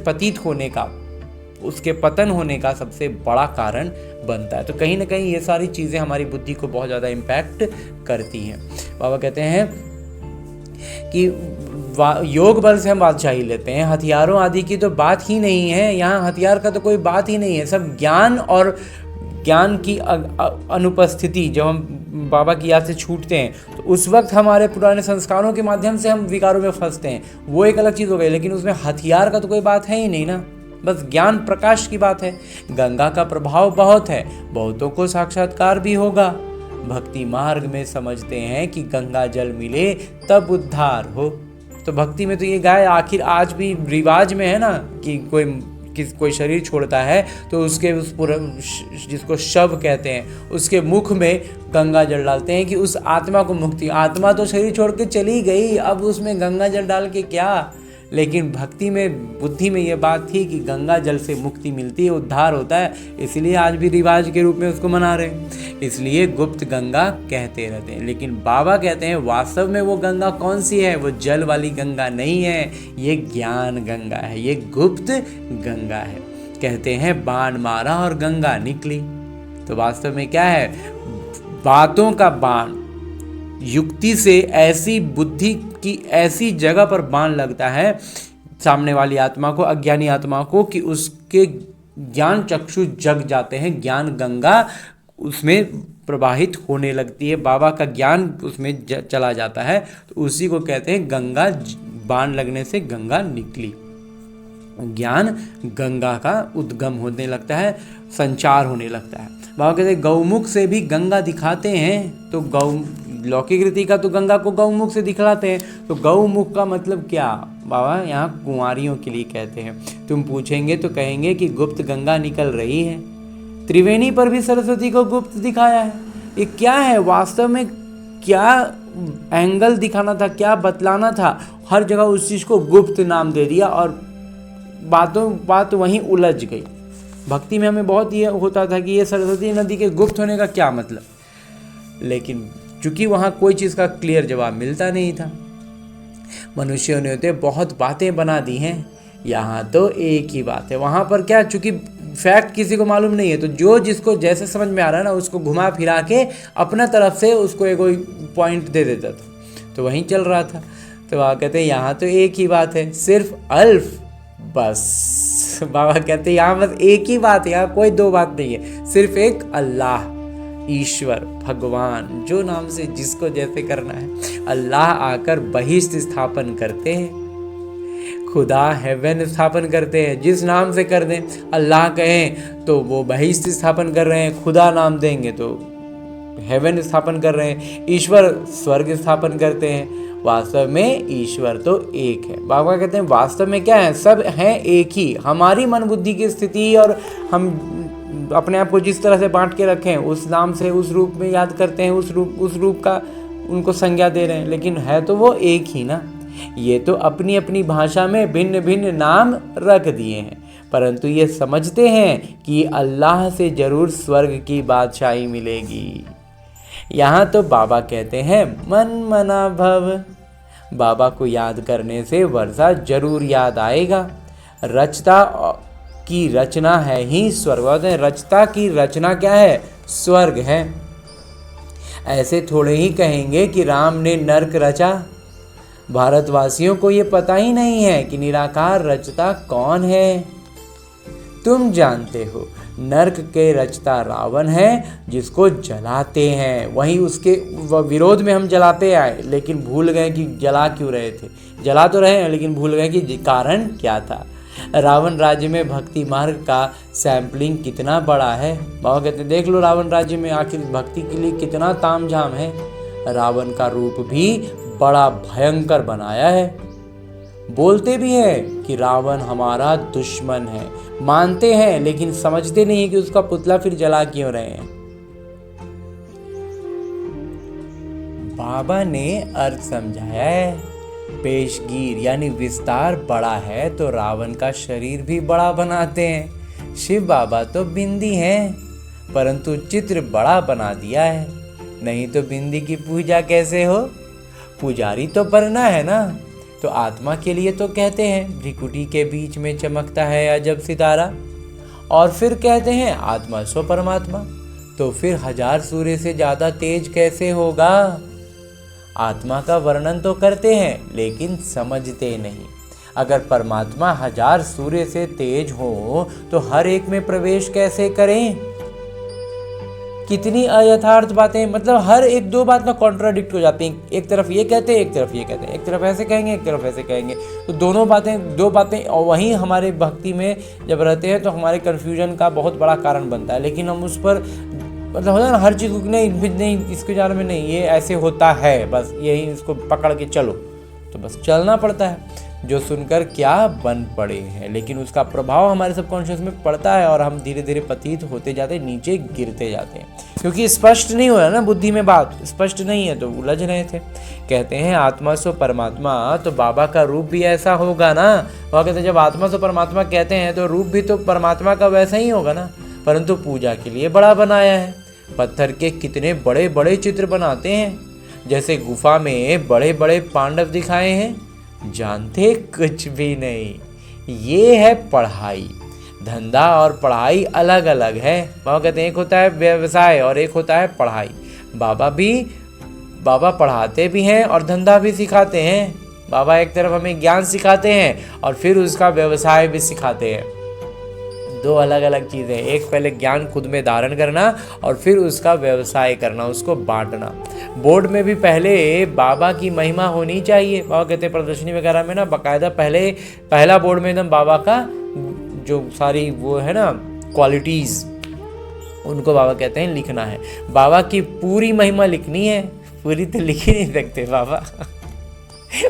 होने का सबसे बड़ा कारण बनता है। तो कहीं ना कहीं ये सारी चीज़ें हमारी बुद्धि को बहुत ज़्यादा इम्पैक्ट करती हैं। बाबा कहते हैं कि योग बल से हम बादशाही लेते हैं, हथियारों आदि की तो बात ही नहीं है। यहाँ हथियार का तो कोई बात ही नहीं है, सब ज्ञान और ज्ञान की अनुपस्थिति। जब हम बाबा की याद से छूटते हैं तो उस वक्त हमारे पुराने संस्कारों के माध्यम से हम विकारों में फंसते हैं, वो एक अलग चीज़ हो गई। लेकिन उसमें हथियार का तो कोई बात है ही नहीं ना, बस ज्ञान प्रकाश की बात है। गंगा का प्रभाव बहुत है, बहुतों को साक्षात्कार भी होगा। भक्ति मार्ग में समझते हैं कि गंगा जल मिले तब उद्धार हो। तो भक्ति में तो ये गाय आखिर आज भी रिवाज में है ना कि कोई शरीर छोड़ता है तो उसके उस पूरा, जिसको शव कहते हैं, उसके मुख में गंगा जल डालते हैं कि उस आत्मा को मुक्ति। आत्मा तो शरीर छोड़ के चली गई, अब उसमें गंगा जल डाल के क्या। लेकिन भक्ति में, बुद्धि में ये बात थी कि गंगा जल से मुक्ति मिलती है, उद्धार होता है, इसलिए आज भी रिवाज के रूप में उसको मना रहे हैं। इसलिए गुप्त गंगा कहते रहते हैं। लेकिन बाबा कहते हैं वास्तव में वो गंगा कौन सी है? वो जल वाली गंगा नहीं है, ये ज्ञान गंगा है, ये गुप्त गंगा है। कहते हैं बाण मारा और गंगा निकली। तो वास्तव में क्या है? बातों का बाण, युक्ति से ऐसी बुद्धि की ऐसी जगह पर बाण लगता है सामने वाली आत्मा को, अज्ञानी आत्मा को, कि उसके ज्ञान चक्षु जग जाते हैं, ज्ञान गंगा उसमें प्रवाहित होने लगती है, बाबा का ज्ञान उसमें चला जाता है। तो उसी को कहते हैं गंगा, बाण लगने से गंगा निकली। ज्ञान गंगा का उद्गम होने लगता है, संचार होने लगता है। बाबा कहते हैं गौमुख से भी गंगा दिखाते हैं। तो लौकिक रीति का तो गंगा को गौमुख से दिखलाते हैं, तो गौमुख का मतलब क्या बाबा यहाँ कुंवारियों के लिए कहते हैं। तुम पूछेंगे तो कहेंगे कि गुप्त गंगा निकल रही है, त्रिवेणी पर भी सरस्वती को गुप्त दिखाया है। ये क्या है वास्तव में, क्या एंगल दिखाना था, क्या बतलाना था, हर जगह उस चीज़ को गुप्त नाम दे दिया और बात वहीं उलझ गई। भक्ति में हमें बहुत ये होता था कि ये सरस्वती नदी के गुप्त होने का क्या मतलब, लेकिन चूंकि वहाँ कोई चीज़ का क्लियर जवाब मिलता नहीं था, मनुष्यों ने तो बहुत बातें बना दी हैं। यहाँ तो एक ही बात है, वहाँ पर क्या, चूंकि फैक्ट किसी को मालूम नहीं है, तो जो जिसको जैसे समझ में आ रहा है ना उसको घुमा फिरा के अपना तरफ से उसको एक पॉइंट दे देता था, तो वहीं चल रहा था। तो वहाँ कहते हैं यहाँ तो एक ही बात है, सिर्फ अल्फ बस। बाबा कहते हैं यहाँ बस एक ही बात है, यहाँ कोई दो बात नहीं है, सिर्फ एक अल्लाह, ईश्वर, भगवान, जो नाम से जिसको जैसे करना है। अल्लाह आकर बहिष्ठ स्थापन करते हैं, खुदा हेवन स्थापन करते हैं, जिस नाम से कर दें। अल्लाह कहें तो वो बहिष्ठ स्थापन कर रहे हैं, खुदा नाम देंगे तो हेवन स्थापन कर रहे हैं, ईश्वर स्वर्ग स्थापन करते हैं। वास्तव में ईश्वर तो एक है। बाबा कहते हैं वास्तव में क्या है, सब हैं एक ही। हमारी मन बुद्धि की स्थिति और हम अपने आप को जिस तरह से बांट के रखें, उस नाम से उस रूप में याद करते हैं, उस रूप का उनको संज्ञा दे रहे हैं, लेकिन है तो वो एक ही ना। ये तो अपनी अपनी भाषा में भिन्न भिन्न नाम रख दिए हैं, परंतु ये समझते हैं कि अल्लाह से जरूर स्वर्ग की बादशाही मिलेगी। यहाँ तो बाबा कहते हैं मन मना भव, बाबा को याद करने से वर्षा जरूर याद आएगा। रचता की रचना है ही स्वर्ग, रचता की रचना क्या है, स्वर्ग है। ऐसे थोड़े ही कहेंगे कि राम ने नर्क रचा। भारतवासियों को ये पता ही नहीं है कि निराकार रचता कौन है। तुम जानते हो नर्क के रचता रावण है, जिसको जलाते हैं। वहीं उसके विरोध में हम जलाते आए, लेकिन भूल गए कि जला क्यों रहे थे। जला तो रहे हैं लेकिन भूल गए कि कारण क्या था। रावण राज्य में भक्ति मार्ग का सैम्पलिंग कितना बड़ा है। बाबा कहते हैं देख लो रावण राज्य में आखिर भक्ति के लिए कितना तामझाम है। रावण का रूप भी बड़ा भयंकर बनाया है। बोलते भी हैं कि रावण हमारा दुश्मन है, मानते हैं लेकिन समझते नहीं है कि उसका पुतला फिर जला क्यों रहे हैं। बाबा ने अर्थ समझाया है, पेशगीर यानी विस्तार बड़ा है तो रावण का शरीर भी बड़ा बनाते हैं। शिव बाबा तो बिंदी हैं, परंतु चित्र बड़ा बना दिया है। नहीं तो बिंदी की पूजा कैसे हो, पुजारी तो बनना है ना। तो आत्मा के लिए तो कहते हैं भ्रिकुटी के बीच में चमकता है अजब सितारा, और फिर कहते हैं आत्मा सो परमात्मा। तो फिर 1000 सूर्य से ज़्यादा तेज कैसे होगा। आत्मा का वर्णन तो करते हैं लेकिन समझते नहीं। अगर परमात्मा 1000 सूर्य से तेज हो तो हर एक में प्रवेश कैसे करें। कितनी अयथार्थ बातें, मतलब हर एक दो बात में कॉन्ट्राडिक्ट हो जाती हैं। एक तरफ ये कहते हैं, एक तरफ ये कहते हैं, एक तरफ ऐसे कहेंगे, एक तरफ ऐसे कहेंगे, तो दो बातें और वहीं हमारे भक्ति में जब रहते हैं तो हमारे कन्फ्यूजन का बहुत बड़ा कारण बनता है। लेकिन हम उस पर मतलब होता है ना हर चीज़ को नहीं इसके बारे में नहीं, ये ऐसे होता है, बस यही इसको पकड़ के चलो, तो बस चलना पड़ता है। जो सुनकर क्या बन पड़े हैं, लेकिन उसका प्रभाव हमारे सबकॉन्शियस में पड़ता है और हम धीरे धीरे पतित होते जाते हैं, नीचे गिरते जाते हैं, क्योंकि स्पष्ट नहीं हो रहा ना, बुद्धि में बात स्पष्ट नहीं है तो उलझ रहे थे। कहते हैं आत्मा सो परमात्मा, तो बाबा का रूप भी ऐसा होगा ना। वह कहते हैं जब आत्मा सो परमात्मा कहते हैं तो रूप भी तो परमात्मा का वैसा ही होगा ना, परंतु पूजा के लिए बड़ा बनाया है। पत्थर के कितने बड़े बड़े चित्र बनाते हैं, जैसे गुफा में बड़े बड़े पांडव दिखाए हैं। जानते कुछ भी नहीं। ये है पढ़ाई। धंधा और पढ़ाई अलग अलग है। बाबा कहते हैं एक होता है व्यवसाय और एक होता है पढ़ाई। बाबा पढ़ाते भी हैं और धंधा भी सिखाते हैं। बाबा एक तरफ हमें ज्ञान सिखाते हैं और फिर उसका व्यवसाय भी सिखाते हैं। दो अलग अलग चीज़ें, एक पहले ज्ञान खुद में धारण करना और फिर उसका व्यवसाय करना, उसको बांटना। बोर्ड में भी पहले बाबा की महिमा होनी चाहिए। बाबा कहते हैं प्रदर्शनी वगैरह में ना बाकायदा पहला बोर्ड में एकदम बाबा का जो सारी वो है ना क्वालिटीज़, उनको बाबा कहते हैं लिखना है। बाबा की पूरी महिमा लिखनी है, पूरी तो लिख ही नहीं सकते बाबा।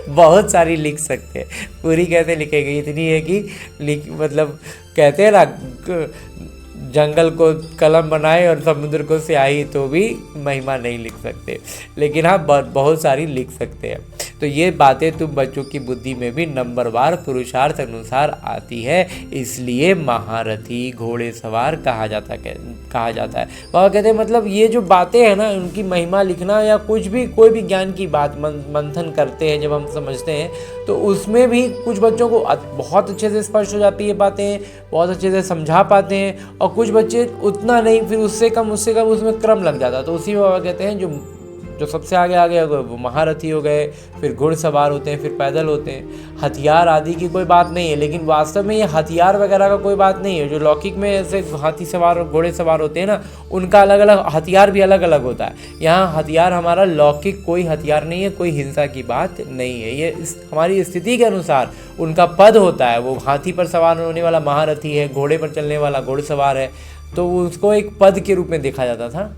बहुत सारी लिख सकते हैं, पूरी कैसे लिखेगी? इतनी है कि मतलब कहते हैं ना, जंगल को कलम बनाए और समुद्र को स्याही, तो भी महिमा नहीं लिख सकते, लेकिन हाँ बहुत सारी लिख सकते हैं। तो ये बातें तुम बच्चों की बुद्धि में भी नंबरवार पुरुषार्थ अनुसार आती है, इसलिए महारथी घोड़े सवार कहा जाता है। वह कहते हैं मतलब ये जो बातें हैं ना, उनकी महिमा लिखना या कुछ भी, कोई भी ज्ञान की बात मंथन करते हैं जब हम समझते हैं, तो उसमें भी कुछ बच्चों को बहुत अच्छे से स्पष्ट हो जाती है बातें, बहुत अच्छे से समझा पाते हैं, और कुछ बच्चे उतना नहीं, फिर उससे कम उसमें क्रम लग जाता है। तो उसी में बाबा कहते हैं जो सबसे आगे हो गए वो महारथी हो गए, फिर घुड़सवार होते हैं, फिर पैदल होते हैं। हथियार आदि की कोई बात नहीं है, लेकिन वास्तव में ये हथियार वगैरह का कोई बात नहीं है। जो लौकिक में ऐसे हाथी सवार और घोड़े सवार होते हैं ना, उनका अलग अलग हथियार भी अलग अलग होता है। यहाँ हथियार हमारा लौकिक कोई हथियार नहीं है, कोई हिंसा की बात नहीं है। ये हमारी स्थिति के अनुसार उनका पद होता है। वो हाथी पर सवार होने वाला महारथी है, घोड़े पर चलने वाला घुड़सवार है, तो उसको एक पद के रूप में देखा जाता था।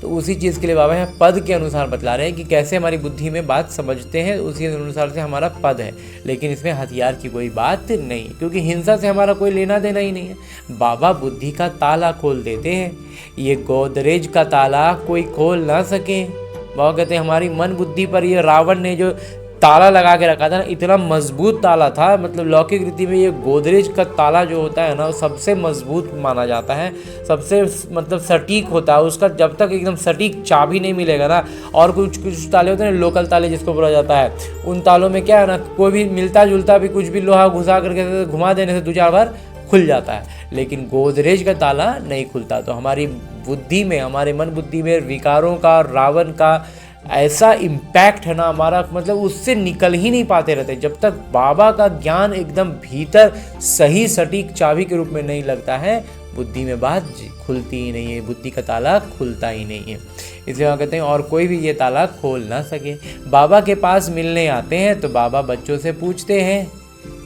तो उसी चीज़ के लिए बाबा यहाँ पद के अनुसार बतला रहे हैं कि कैसे हमारी बुद्धि में बात समझते हैं, उसी अनुसार से हमारा पद है। लेकिन इसमें हथियार की कोई बात नहीं, क्योंकि हिंसा से हमारा कोई लेना देना ही नहीं है। बाबा बुद्धि का ताला खोल देते हैं, ये गोदरेज का ताला कोई खोल ना सके। बाबा कहते हैं हमारी मन बुद्धि पर ये रावण ने जो ताला लगा के रखा था ना, इतना मजबूत ताला था। मतलब लौकिक रीति में ये गोदरेज का ताला जो होता है ना, वो सबसे मजबूत माना जाता है, सबसे मतलब सटीक होता है। उसका जब तक एकदम सटीक चाबी नहीं मिलेगा ना, और कुछ ताले होते हैं लोकल ताले जिसको बोला जाता है, उन तालों में क्या है ना, कोई भी मिलता जुलता भी कुछ भी लोहा घुसा करके घुमा देने से 2-4 बार खुल जाता है, लेकिन गोदरेज का ताला नहीं खुलता। तो हमारी बुद्धि में, हमारे मन बुद्धि में विकारों का, रावण का ऐसा इम्पैक्ट है ना हमारा, मतलब उससे निकल ही नहीं पाते रहते जब तक बाबा का ज्ञान एकदम भीतर सही सटीक चाबी के रूप में नहीं लगता है। बुद्धि में बात खुलती ही नहीं है, बुद्धि का ताला खुलता ही नहीं है। इसलिए वहाँ कहते हैं और कोई भी ये ताला खोल ना सके। बाबा के पास मिलने आते हैं तो बाबा बच्चों से पूछते हैं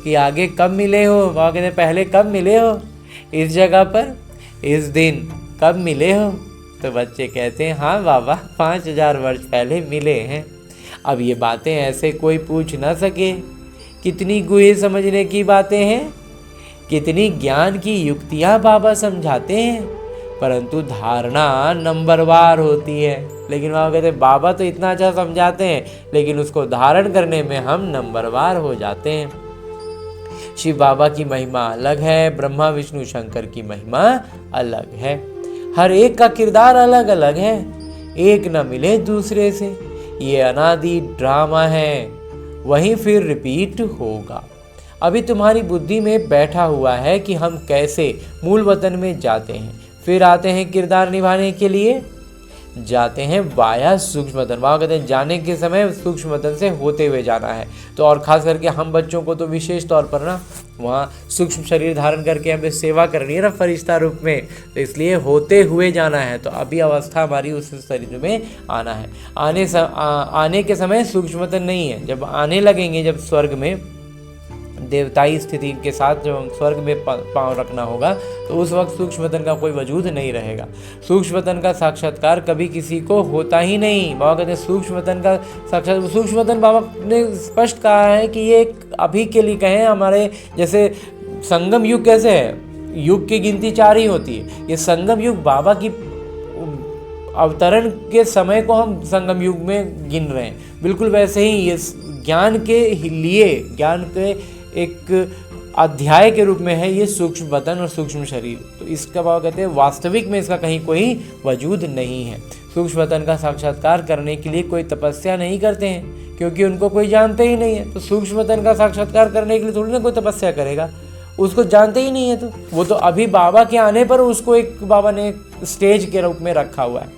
कि आगे कब मिले हो। वहाँ कहते हैं पहले कब मिले हो, इस जगह पर, इस दिन कब मिले हो। तो बच्चे कहते हैं हाँ बाबा 5000 वर्ष पहले मिले हैं। अब ये बातें ऐसे कोई पूछ ना सके। कितनी गुहे समझने की बातें हैं, कितनी ज्ञान की युक्तियाँ बाबा समझाते हैं, परंतु धारणा नंबरवार होती है। लेकिन वहाँ कहते हैं बाबा तो इतना अच्छा समझाते हैं, लेकिन उसको धारण करने में हम नंबरवार हो जाते हैं। शिव बाबा की महिमा अलग है, ब्रह्मा विष्णु शंकर की महिमा अलग है। हर एक का किरदार अलग अलग है, एक न मिले दूसरे से। ये अनादि ड्रामा है, वहीं फिर रिपीट होगा। अभी तुम्हारी बुद्धि में बैठा हुआ है कि हम कैसे मूल वतन में जाते हैं, फिर आते हैं किरदार निभाने के लिए, जाते हैं वाया सूक्ष्म वतन। वहाँ कहते हैं जाने के समय सूक्ष्म वतन से होते हुए जाना है। तो और ख़ास करके हम बच्चों को तो विशेष तौर पर ना वहाँ सूक्ष्म शरीर धारण करके हमें सेवा करनी है ना फरिश्ता रूप में, तो इसलिए होते हुए जाना है। तो अभी अवस्था हमारी उस शरीर में आना है। आने के समय सूक्ष्म वतन नहीं है, जब आने लगेंगे, जब स्वर्ग में देवताई स्थिति के साथ जब हम स्वर्ग में पांव रखना होगा, तो उस वक्त सूक्ष्म वतन का कोई वजूद नहीं रहेगा। सूक्ष्म वतन का साक्षात्कार कभी किसी को होता ही नहीं। बाबा कहते हैं सूक्ष्म वतन का साक्षात, सूक्ष्म वतन बाबा ने स्पष्ट कहा है कि ये अभी के लिए कहें, हमारे जैसे संगम युग कैसे है, युग की गिनती 4 ही होती है। ये संगम युग बाबा की अवतरण के समय को हम संगम युग में गिन रहे हैं। बिल्कुल वैसे ही ये ज्ञान के लिए, ज्ञान के एक अध्याय के रूप में है ये सूक्ष्म वतन और सूक्ष्म शरीर। तो इसका बाबा कहते हैं वास्तविक में इसका कहीं कोई वजूद नहीं है। सूक्ष्म वतन का साक्षात्कार करने के लिए कोई तपस्या नहीं करते हैं, क्योंकि उनको कोई जानते ही नहीं है। तो सूक्ष्म वतन का साक्षात्कार करने के लिए थोड़ी ना कोई तपस्या करेगा, उसको जानते ही नहीं है। तो वो तो अभी बाबा के आने पर उसको एक बाबा ने स्टेज के रूप में रखा हुआ है,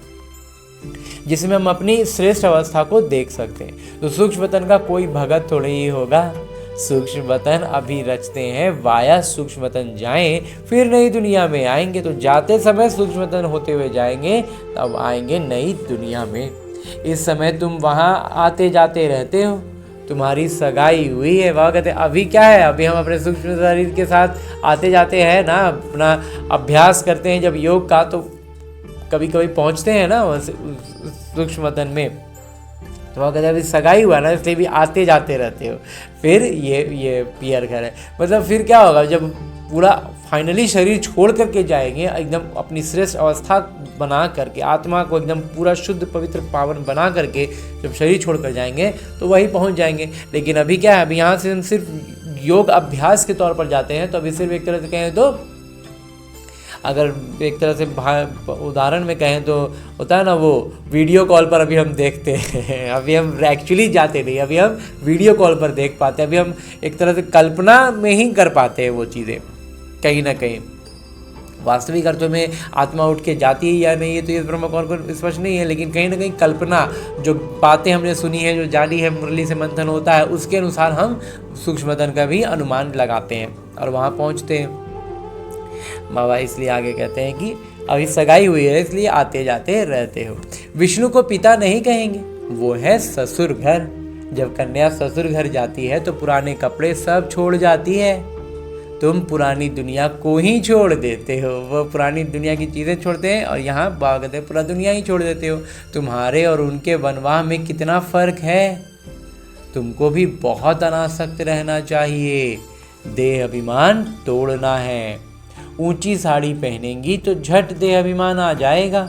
जिसमें हम अपनी श्रेष्ठ अवस्था को देख सकते हैं। तो सूक्ष्म वतन का कोई भगत थोड़े ही होगा। सूक्ष्म वतन अभी रचते हैं, वाया सूक्ष्म वतन जाएं, फिर नई दुनिया में आएंगे। तो जाते समय सूक्ष्म वतन होते हुए जाएंगे, तब आएंगे नई दुनिया में। इस समय तुम वहाँ आते जाते रहते हो, तुम्हारी सगाई हुई है। वहाँ कहते अभी क्या है, अभी हम अपने सूक्ष्म शरीर के साथ आते जाते हैं ना, अपना अभ्यास करते हैं जब योग का, तो कभी कभी पहुंचते हैं ना सूक्ष्म वतन में, तो वहाँ कहते हैं अभी सगाई हुआ ना इसलिए भी आते जाते रहते हो। फिर ये पियर घर है, मतलब फिर क्या होगा जब पूरा फाइनली शरीर छोड़ करके जाएंगे, एकदम अपनी श्रेष्ठ अवस्था बना करके, आत्मा को एकदम पूरा शुद्ध पवित्र पावन बना करके जब शरीर छोड़ कर जाएंगे तो वहीं पहुंच जाएंगे। लेकिन अभी क्या है, अभी यहाँ से हम सिर्फ योग अभ्यास के तौर पर जाते हैं, तो अभी सिर्फ एक तरह से कहें तो, अगर एक तरह से उदाहरण में कहें तो होता है ना वो वीडियो कॉल पर अभी हम देखते हैं, अभी हम एक्चुअली जाते नहीं, अभी हम वीडियो कॉल पर देख पाते हैं, अभी हम एक तरह से कल्पना में ही कर पाते हैं वो चीज़ें कहीं ना कहीं। वास्तविक अर्थों में आत्मा उठ के जाती है या नहीं है तो ये ब्रह्म को स्पष्ट नहीं है, लेकिन कहीं ना कहीं कल्पना, जो बातें हमने सुनी है, जो जानी है, मुरली से मंथन होता है, उसके अनुसार हम सूक्ष्मतन का भी अनुमान लगाते हैं और वहाँ पहुँचते हैं। बाबा इसलिए आगे कहते हैं कि अभी सगाई हुई है इसलिए आते जाते रहते हो। विष्णु को पिता नहीं कहेंगे, वो है ससुर घर। जब कन्या ससुर घर जाती है तो पुराने कपड़े सब छोड़ जाती है। तुम पुरानी दुनिया को ही छोड़ देते हो, वो पुरानी दुनिया की चीज़ें छोड़ते हैं और यहाँ बाबा कहते हैं पूरा दुनिया ही छोड़ देते हो। तुम्हारे और उनके वनवाह में कितना फ़र्क है। तुमको भी बहुत अनासक्त रहना चाहिए, देह अभिमान तोड़ना है। ऊंची साड़ी पहनेंगी तो झट देह अभिमान आ जाएगा,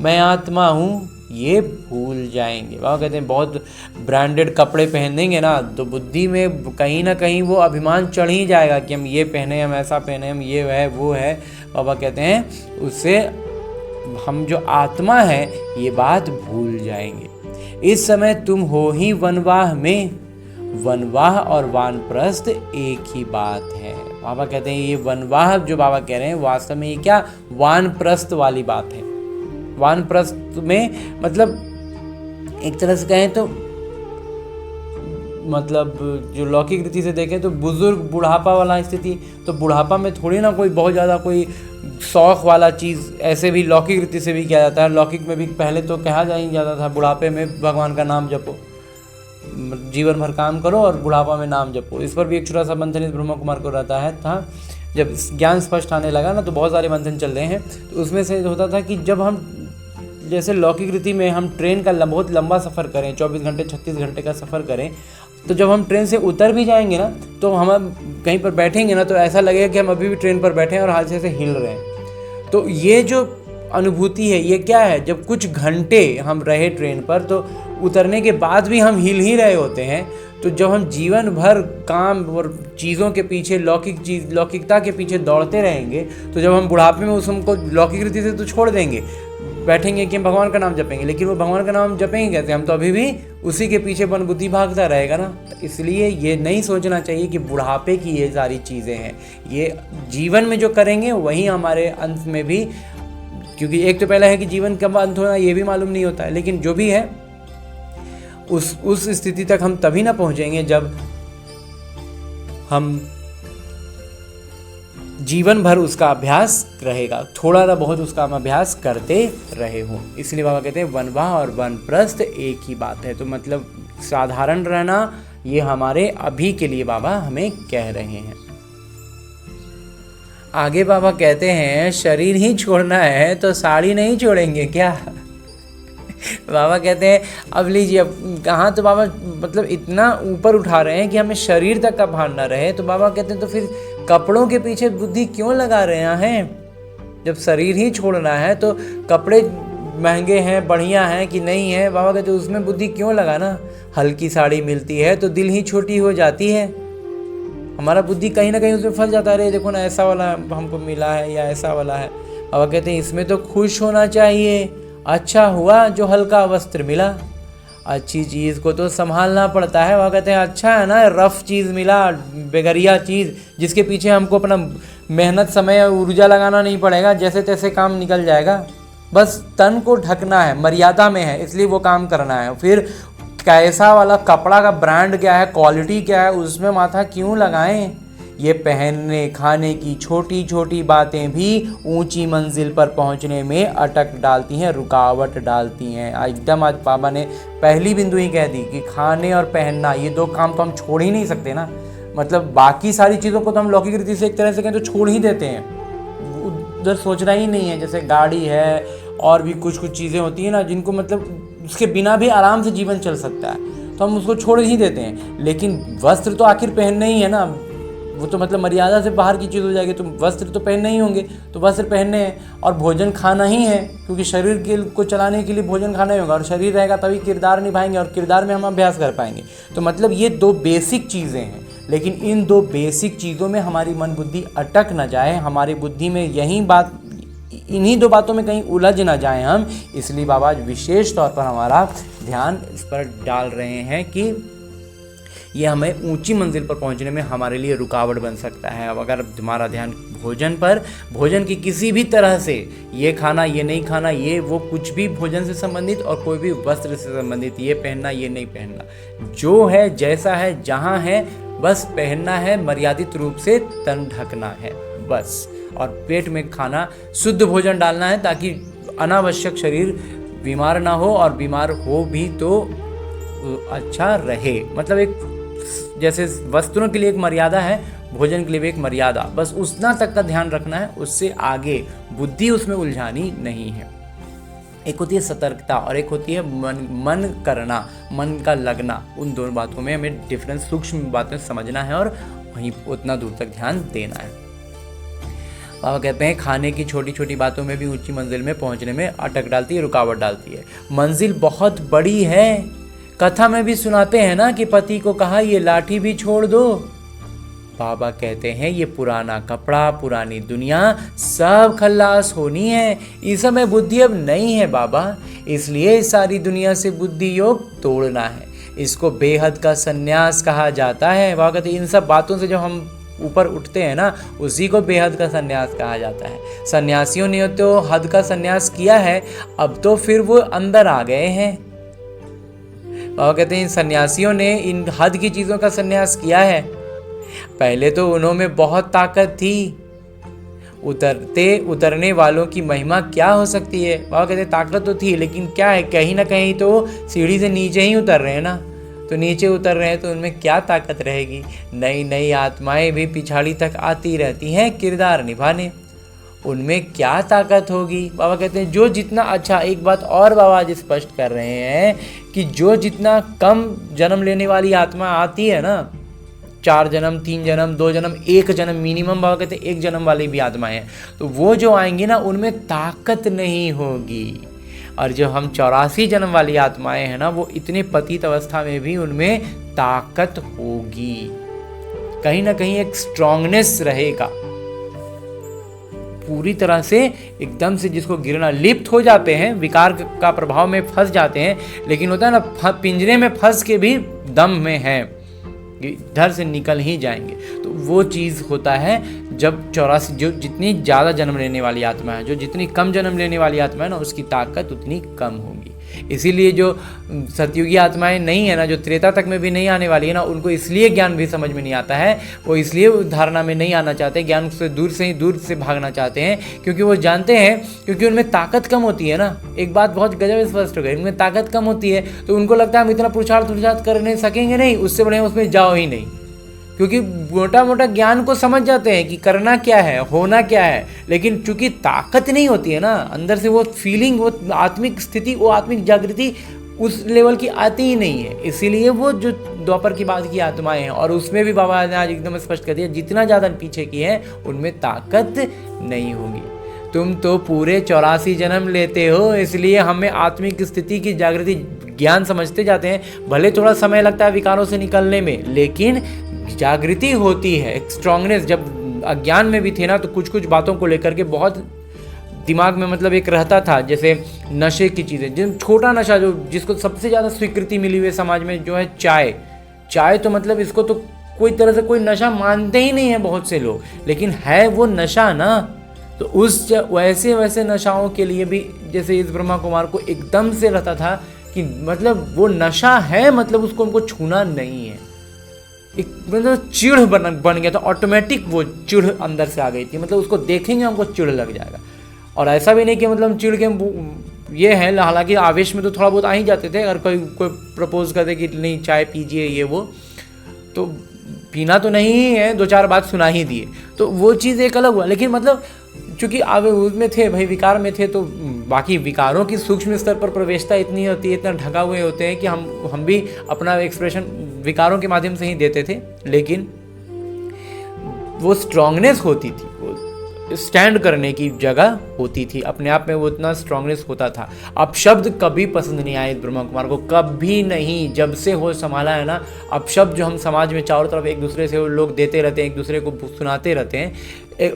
मैं आत्मा हूँ ये भूल जाएंगे। बाबा कहते हैं बहुत ब्रांडेड कपड़े पहनेंगे ना तो बुद्धि में कहीं ना कहीं वो अभिमान चढ़ ही जाएगा कि हम ये पहने, हम ऐसा पहने, हम ये है वो है। बाबा कहते हैं उससे हम जो आत्मा है ये बात भूल जाएंगे। इस समय तुम हो ही वनवाह में, वनवाह और वानप्रस्थ एक ही बात है। बाबा कहते हैं ये वनवाह जो बाबा कह रहे हैं वास्तव में ये क्या वानप्रस्थ वाली बात है। वानप्रस्थ में मतलब एक तरह से कहें तो मतलब जो लौकिक रीति से देखें तो बुजुर्ग बुढ़ापा वाला स्थिति, तो बुढ़ापा में थोड़ी ना कोई बहुत ज़्यादा कोई शौक वाला चीज़, ऐसे भी लौकिक रीति से भी किया जाता है। लौकिक में भी पहले तो कहा जा ही जाता था बुढ़ापे में भगवान का नाम जपो, जीवन भर काम करो और बुढ़ापा में नाम जपो। इस पर भी एक छोटा सा मंथन इस ब्रह्मा कुमार को रहता है था। जब ज्ञान स्पष्ट आने लगा ना तो बहुत सारे मंथन चल रहे हैं, तो उसमें से होता था कि जब हम जैसे लौकिक रीति में हम ट्रेन का बहुत लंबा सफ़र करें, 24 घंटे 36 घंटे का सफ़र करें, तो जब हम ट्रेन से उतर भी जाएंगे ना तो हम कहीं पर बैठेंगे ना तो ऐसा लगेगा कि हम अभी भी ट्रेन पर बैठे हैं और हाथ से हिल रहे हैं। तो ये जो अनुभूति है ये क्या है, जब कुछ घंटे हम रहे ट्रेन पर तो उतरने के बाद भी हम हिल ही रहे होते हैं। तो जब हम जीवन भर काम और चीज़ों के पीछे लौकिकता के पीछे दौड़ते रहेंगे तो जब हम बुढ़ापे में उस हमको लौकिक रीति से तो छोड़ देंगे, बैठेंगे कि हम भगवान का नाम जपेंगे, लेकिन वो भगवान का नाम जपेंगे कैसे, हम तो अभी भी उसी के पीछे मन बुद्धि भागता रहेगा ना। तो इसलिए ये नहीं सोचना चाहिए कि बुढ़ापे की ये सारी चीज़ें हैं, ये जीवन में जो करेंगे वही हमारे अंत में भी, क्योंकि एक तो पहला है कि जीवन कब अंत होना ये भी मालूम नहीं होता है, लेकिन जो भी है उस स्थिति तक हम तभी ना पहुंचेंगे जब हम जीवन भर उसका अभ्यास रहेगा, थोड़ा ना बहुत उसका हम अभ्यास करते रहे हों। इसलिए बाबा कहते हैं वनवाह और वनप्रस्थ एक ही बात है। तो मतलब साधारण रहना ये हमारे अभी के लिए बाबा हमें कह रहे हैं। आगे बाबा कहते हैं शरीर ही छोड़ना है तो साड़ी नहीं छोड़ेंगे क्या। बाबा कहते हैं अब लीजिए, अब कहाँ, तो बाबा मतलब इतना ऊपर उठा रहे हैं कि हमें शरीर तक का भान ना रहे। तो बाबा कहते हैं तो फिर कपड़ों के पीछे बुद्धि क्यों लगा रहे हैं। जब शरीर ही छोड़ना है तो कपड़े महंगे हैं बढ़िया हैं कि नहीं है, बाबा कहते हैं उसमें बुद्धि क्यों लगाना। हल्की साड़ी मिलती है तो दिल ही छोटी हो जाती है, हमारा बुद्धि कहीं ना कहीं उसमें फंस जाता है, अरे देखो ना ऐसा वाला हमको मिला है या ऐसा वाला है। बाबा कहते हैं इसमें तो खुश होना चाहिए, अच्छा हुआ जो हल्का वस्त्र मिला। अच्छी चीज़ को तो संभालना पड़ता है। वह कहते हैं अच्छा है ना रफ़ चीज़ मिला, बेगरिया चीज़ जिसके पीछे हमको अपना मेहनत समय और ऊर्जा लगाना नहीं पड़ेगा, जैसे तैसे काम निकल जाएगा। बस तन को ढकना है, मर्यादा में है इसलिए वो काम करना है। फिर कैसा वाला कपड़ा का ब्रांड क्या है, क्वालिटी क्या है, उसमें माथा क्यों लगाएं। ये पहनने खाने की छोटी छोटी बातें भी ऊंची मंजिल पर पहुंचने में अटक डालती हैं, रुकावट डालती हैं। एकदम आज बाबा ने पहली बिंदु ही कह दी कि खाने और पहनना ये दो काम तो हम छोड़ ही नहीं सकते ना। मतलब बाकी सारी चीज़ों को तो हम लौकिक रीति से एक तरह से कहें तो छोड़ ही देते हैं, उधर सोचना ही नहीं है। जैसे गाड़ी है और भी कुछ कुछ चीज़ें होती हैं ना जिनको मतलब उसके बिना भी आराम से जीवन चल सकता है, तो हम उसको छोड़ ही देते हैं। लेकिन वस्त्र तो आखिर पहनने ही है ना, वो तो मतलब मर्यादा से बाहर की चीज़ हो जाएगी, तो वस्त्र तो पहनने ही होंगे, तो वस्त्र पहनने हैं और भोजन खाना ही है, क्योंकि शरीर के को चलाने के लिए भोजन खाना ही होगा, और शरीर रहेगा तभी किरदार निभाएंगे और किरदार में हम अभ्यास कर पाएंगे। तो मतलब ये 2 बेसिक चीज़ें हैं, लेकिन इन 2 बेसिक चीज़ों में हमारी मन बुद्धि अटक न जाए, हमारी बुद्धि में इन्हीं 2 बातों में कहीं उलझ ना जाए हम, इसलिए बाबा आज विशेष तौर पर हमारा ध्यान इस पर डाल रहे हैं कि ये हमें ऊंची मंजिल पर पहुंचने में हमारे लिए रुकावट बन सकता है। अब अगर हमारा ध्यान भोजन की किसी भी तरह से, ये खाना ये नहीं खाना, ये वो कुछ भी भोजन से संबंधित और कोई भी वस्त्र से संबंधित, ये पहनना ये नहीं पहनना, जो है जैसा है जहाँ है बस पहनना है, मर्यादित रूप से तन ढकना है बस, और पेट में खाना शुद्ध भोजन डालना है ताकि अनावश्यक शरीर बीमार ना हो, और बीमार हो भी तो अच्छा रहे। मतलब एक जैसे वस्त्रों के लिए एक मर्यादा है, भोजन के लिए भी एक मर्यादा, बस उतना तक का ध्यान रखना है, उससे आगे बुद्धि उसमें उलझानी नहीं है। एक होती है सतर्कता और एक होती है मन करना, मन का लगना। उन दोनों बातों में हमें डिफरेंस, सूक्ष्म बातें समझना है और वहीं उतना दूर तक ध्यान देना है। बाबा कहते हैं खाने की छोटी छोटी बातों में भी ऊंची मंजिल में पहुंचने में अटक डालती है, रुकावट डालती है। मंजिल बहुत बड़ी है, कथा में भी सुनाते हैं ना कि पति को कहा ये लाठी भी छोड़ दो। बाबा कहते हैं ये पुराना कपड़ा, पुरानी दुनिया सब खल्लास होनी है, इस समय बुद्धि अब नहीं है बाबा, इसलिए सारी दुनिया से बुद्धि योग तोड़ना है। इसको बेहद का सन्यास कहा जाता है। बाबा कहते हैं इन सब बातों से जब हम ऊपर उठते हैं ना, उसी को बेहद का सन्यास कहा जाता है। सन्यासियों ने तो हद का सन्यास किया है, अब तो फिर वो अंदर आ गए हैं। बाबा कहते हैं इन सन्यासियों ने इन हद की चीज़ों का सन्यास किया है। पहले तो उन्होंने बहुत ताकत थी, उतरने वालों की महिमा क्या हो सकती है। बाबा कहते हैं ताकत तो थी, लेकिन क्या है, कहीं ना कहीं तो सीढ़ी से नीचे ही उतर रहे हैं ना, तो नीचे उतर रहे हैं तो उनमें क्या ताकत रहेगी। नई नई आत्माएं भी पिछाड़ी तक आती रहती हैं किरदार निभाने, उनमें क्या ताकत होगी। बाबा कहते हैं जो जितना अच्छा, एक बात और बाबा आज स्पष्ट कर रहे हैं कि जो जितना कम जन्म लेने वाली आत्मा आती है ना, 4 जन्म, 3 जन्म, 2 जन्म, 1 जन्म मिनिमम, बाबा कहते हैं 1 जन्म वाली भी आत्माएं हैं, तो वो जो आएंगी ना उनमें ताकत नहीं होगी। और जो हम 84 जन्म वाली आत्माएं हैं ना, वो इतने पतित अवस्था में भी उनमें ताकत होगी, कहीं ना कहीं एक स्ट्रांगनेस रहेगा। पूरी तरह से एकदम से जिसको गिरना, लिप्त हो जाते हैं, विकार का प्रभाव में फंस जाते हैं, लेकिन होता है ना पिंजरे में फंस के भी दम में है, इधर से निकल ही जाएंगे। तो वो चीज़ होता है जब 84, जो जितनी ज़्यादा जन्म लेने वाली आत्मा है, जो जितनी कम जन्म लेने वाली आत्मा है ना, उसकी ताकत उतनी कम होगी। इसीलिए जो सतयुगी आत्माएं नहीं है ना, जो त्रेता तक में भी नहीं आने वाली है ना, उनको इसलिए ज्ञान भी समझ में नहीं आता है, वो इसलिए धारणा में नहीं आना चाहते, ज्ञान से ही दूर से भागना चाहते हैं, क्योंकि वो जानते हैं, क्योंकि उनमें ताकत कम होती है ना। एक बात बहुत गजब स्पष्ट हो गई, उनमें ताकत कम होती है, तो उनको लगता है हम इतना पुरुषार्थ कर नहीं सकेंगे, नहीं, उससे बढ़िया उसमें जाओ ही नहीं, क्योंकि मोटा मोटा ज्ञान को समझ जाते हैं कि करना क्या है, होना क्या है, लेकिन चूंकि ताकत नहीं होती है ना अंदर से, वो फीलिंग, वो आत्मिक स्थिति, वो आत्मिक जागृति उस लेवल की आती ही नहीं है। इसीलिए वो जो द्वापर की बाद की आत्माएं हैं, और उसमें भी बाबा ने आज एकदम स्पष्ट कर दिया, जितना ज़्यादा पीछे की है उनमें ताकत नहीं होगी। तुम तो पूरे 84 जन्म लेते हो, इसलिए हमें आत्मिक स्थिति की जागृति ज्ञान समझते जाते हैं। भले थोड़ा समय लगता है विकारों से निकलने में, लेकिन जागृति होती है, एक स्ट्रांगनेस। जब अज्ञान में भी थे ना, तो कुछ कुछ बातों को लेकर के बहुत दिमाग में मतलब एक रहता था, जैसे नशे की चीज़ें, जिन छोटा नशा जो जिसको सबसे ज़्यादा स्वीकृति मिली हुई है समाज में, जो है चाय तो मतलब इसको तो कोई तरह से कोई नशा मानते ही नहीं है बहुत से लोग, लेकिन है वो नशा ना। तो उस वैसे नशाओं के लिए भी जैसे इस ब्रह्मा कुमार को एकदम से रहता था कि मतलब वो नशा है, मतलब उसको हमको छूना नहीं है। एक मतलब चिढ़ बन गया था, ऑटोमेटिक वो चिढ़ अंदर से आ गई थी, मतलब उसको देखेंगे हमको चिढ़ लग जाएगा। और ऐसा भी नहीं कि मतलब चिढ़ के ये है, हालांकि आवेश में तो थोड़ा बहुत आ ही जाते थे, अगर कोई प्रपोज कर दे कि नहीं चाय पीजिए ये वो, तो पीना तो नहीं है, 2-4 बात सुना ही दिए, तो वो चीज़ एक अलग हुआ। लेकिन मतलब चूँकि अब उसमें थे भाई, विकार में थे, तो बाकी विकारों की सूक्ष्म स्तर पर प्रवेशता इतनी होती है, इतना ढका हुए होते हैं कि हम भी अपना एक्सप्रेशन विकारों के माध्यम से ही देते थे, लेकिन वो स्ट्रांगनेस होती थी, वो स्टैंड करने की जगह होती थी, अपने आप में वो इतना स्ट्रांगनेस होता था। अब शब्द कभी पसंद नहीं आए ब्रह्मा कुमार को, कभी नहीं। जब से होश संभाला है ना, अब शब्द जो हम समाज में चारों तरफ एक दूसरे से वो लोग देते रहते हैं, एक दूसरे को सुनाते रहते हैं,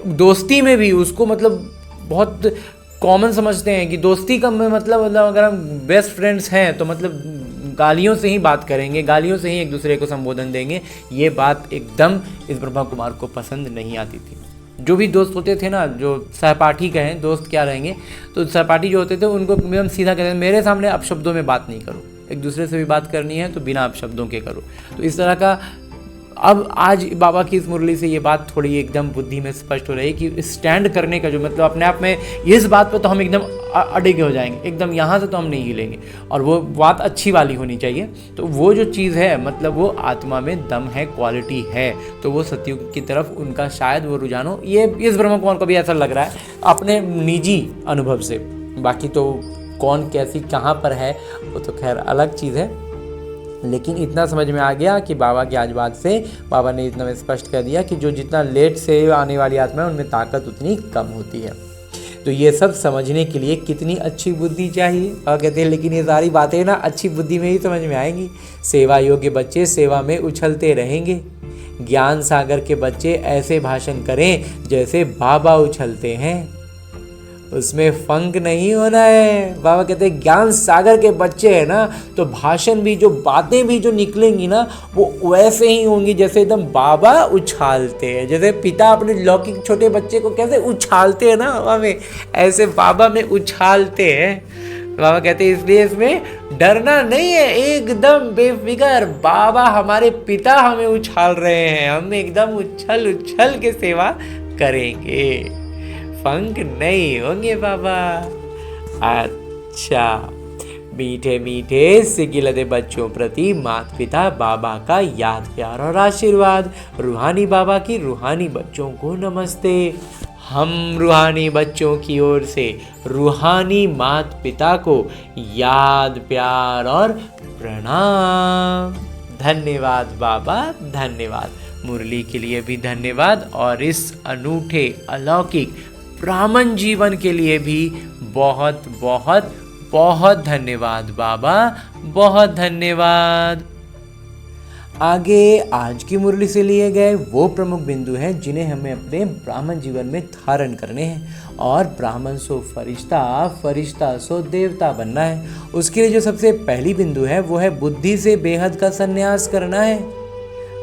दोस्ती में भी उसको मतलब बहुत कॉमन समझते हैं कि दोस्ती का मतलब अगर हम बेस्ट फ्रेंड्स हैं तो मतलब गालियों से ही बात करेंगे, गालियों से ही एक दूसरे को संबोधन देंगे। ये बात एकदम इस ब्रह्मा कुमार को पसंद नहीं आती थी। जो भी दोस्त होते थे ना, जो सहपाठी कहें, दोस्त क्या रहेंगे, तो सहपाठी जो होते थे उनको एकदम सीधा कहते थे, मेरे सामने अपशब्दों में बात नहीं करो, एक दूसरे से भी बात करनी है तो बिना अपशब्दों के करो। तो इस तरह का अब आज बाबा की इस मुरली से ये बात थोड़ी एकदम बुद्धि में स्पष्ट हो रही है कि स्टैंड करने का जो मतलब अपने आप में, इस बात पर तो हम एकदम अडिगे हो जाएंगे, एकदम यहाँ से तो हम नहीं हिलेंगे, और वो बात अच्छी वाली होनी चाहिए। तो वो जो चीज़ है मतलब वो आत्मा में दम है, क्वालिटी है, तो वो सतयुग की तरफ उनका शायद वो रुझान हो। ये इस ब्रह्मा कुमार को भी ऐसा लग रहा है अपने निजी अनुभव से। बाकी तो कौन कैसी कहाँ पर है वो तो खैर अलग चीज़ है, लेकिन इतना समझ में आ गया कि बाबा की आज बात से बाबा ने इतना स्पष्ट कर दिया कि जो जितना लेट से आने वाली आत्मा है उनमें ताकत उतनी कम होती है। तो ये सब समझने के लिए कितनी अच्छी बुद्धि चाहिए, और कहते हैं लेकिन ये सारी बातें ना अच्छी बुद्धि में ही समझ में आएंगी। सेवा योग्य बच्चे सेवा में उछलते रहेंगे, ज्ञान सागर के बच्चे ऐसे भाषण करें जैसे बाबा उछलते हैं, उसमें फंक नहीं होना है। बाबा कहते हैं ज्ञान सागर के बच्चे हैं ना, तो भाषण भी, जो बातें भी जो निकलेंगी ना, वो वैसे ही होंगी जैसे एकदम बाबा उछालते हैं। जैसे पिता अपने लौकिक छोटे बच्चे को कैसे उछालते हैं ना हवा में, ऐसे बाबा में उछालते हैं। बाबा कहते हैं इसलिए इसमें डरना नहीं है, एकदम बेफिक्र बाबा हमारे पिता हमें उछाल रहे हैं, हम एकदम उछल उछल के सेवा करेंगे, फंक नहीं होंगे बाबा। अच्छा, मीठे मीठे सिगिलते बच्चों प्रति माता पिता बाबा का याद प्यार और आशीर्वाद। रूहानी बाबा की रूहानी बच्चों को नमस्ते। हम रूहानी बच्चों की ओर से रूहानी माता पिता को याद प्यार और प्रणाम। धन्यवाद बाबा, धन्यवाद। मुरली के लिए भी धन्यवाद, और इस अनूठे अलौकिक ब्राह्मण जीवन के लिए भी बहुत बहुत बहुत धन्यवाद बाबा, बहुत धन्यवाद। आगे आज की मुरली से लिए गए वो प्रमुख बिंदु हैं जिन्हें हमें अपने ब्राह्मण जीवन में धारण करने हैं, और ब्राह्मण सो फरिश्ता, फरिश्ता सो देवता बनना है। उसके लिए जो सबसे पहली बिंदु है वो है बुद्धि से बेहद का संन्यास करना है।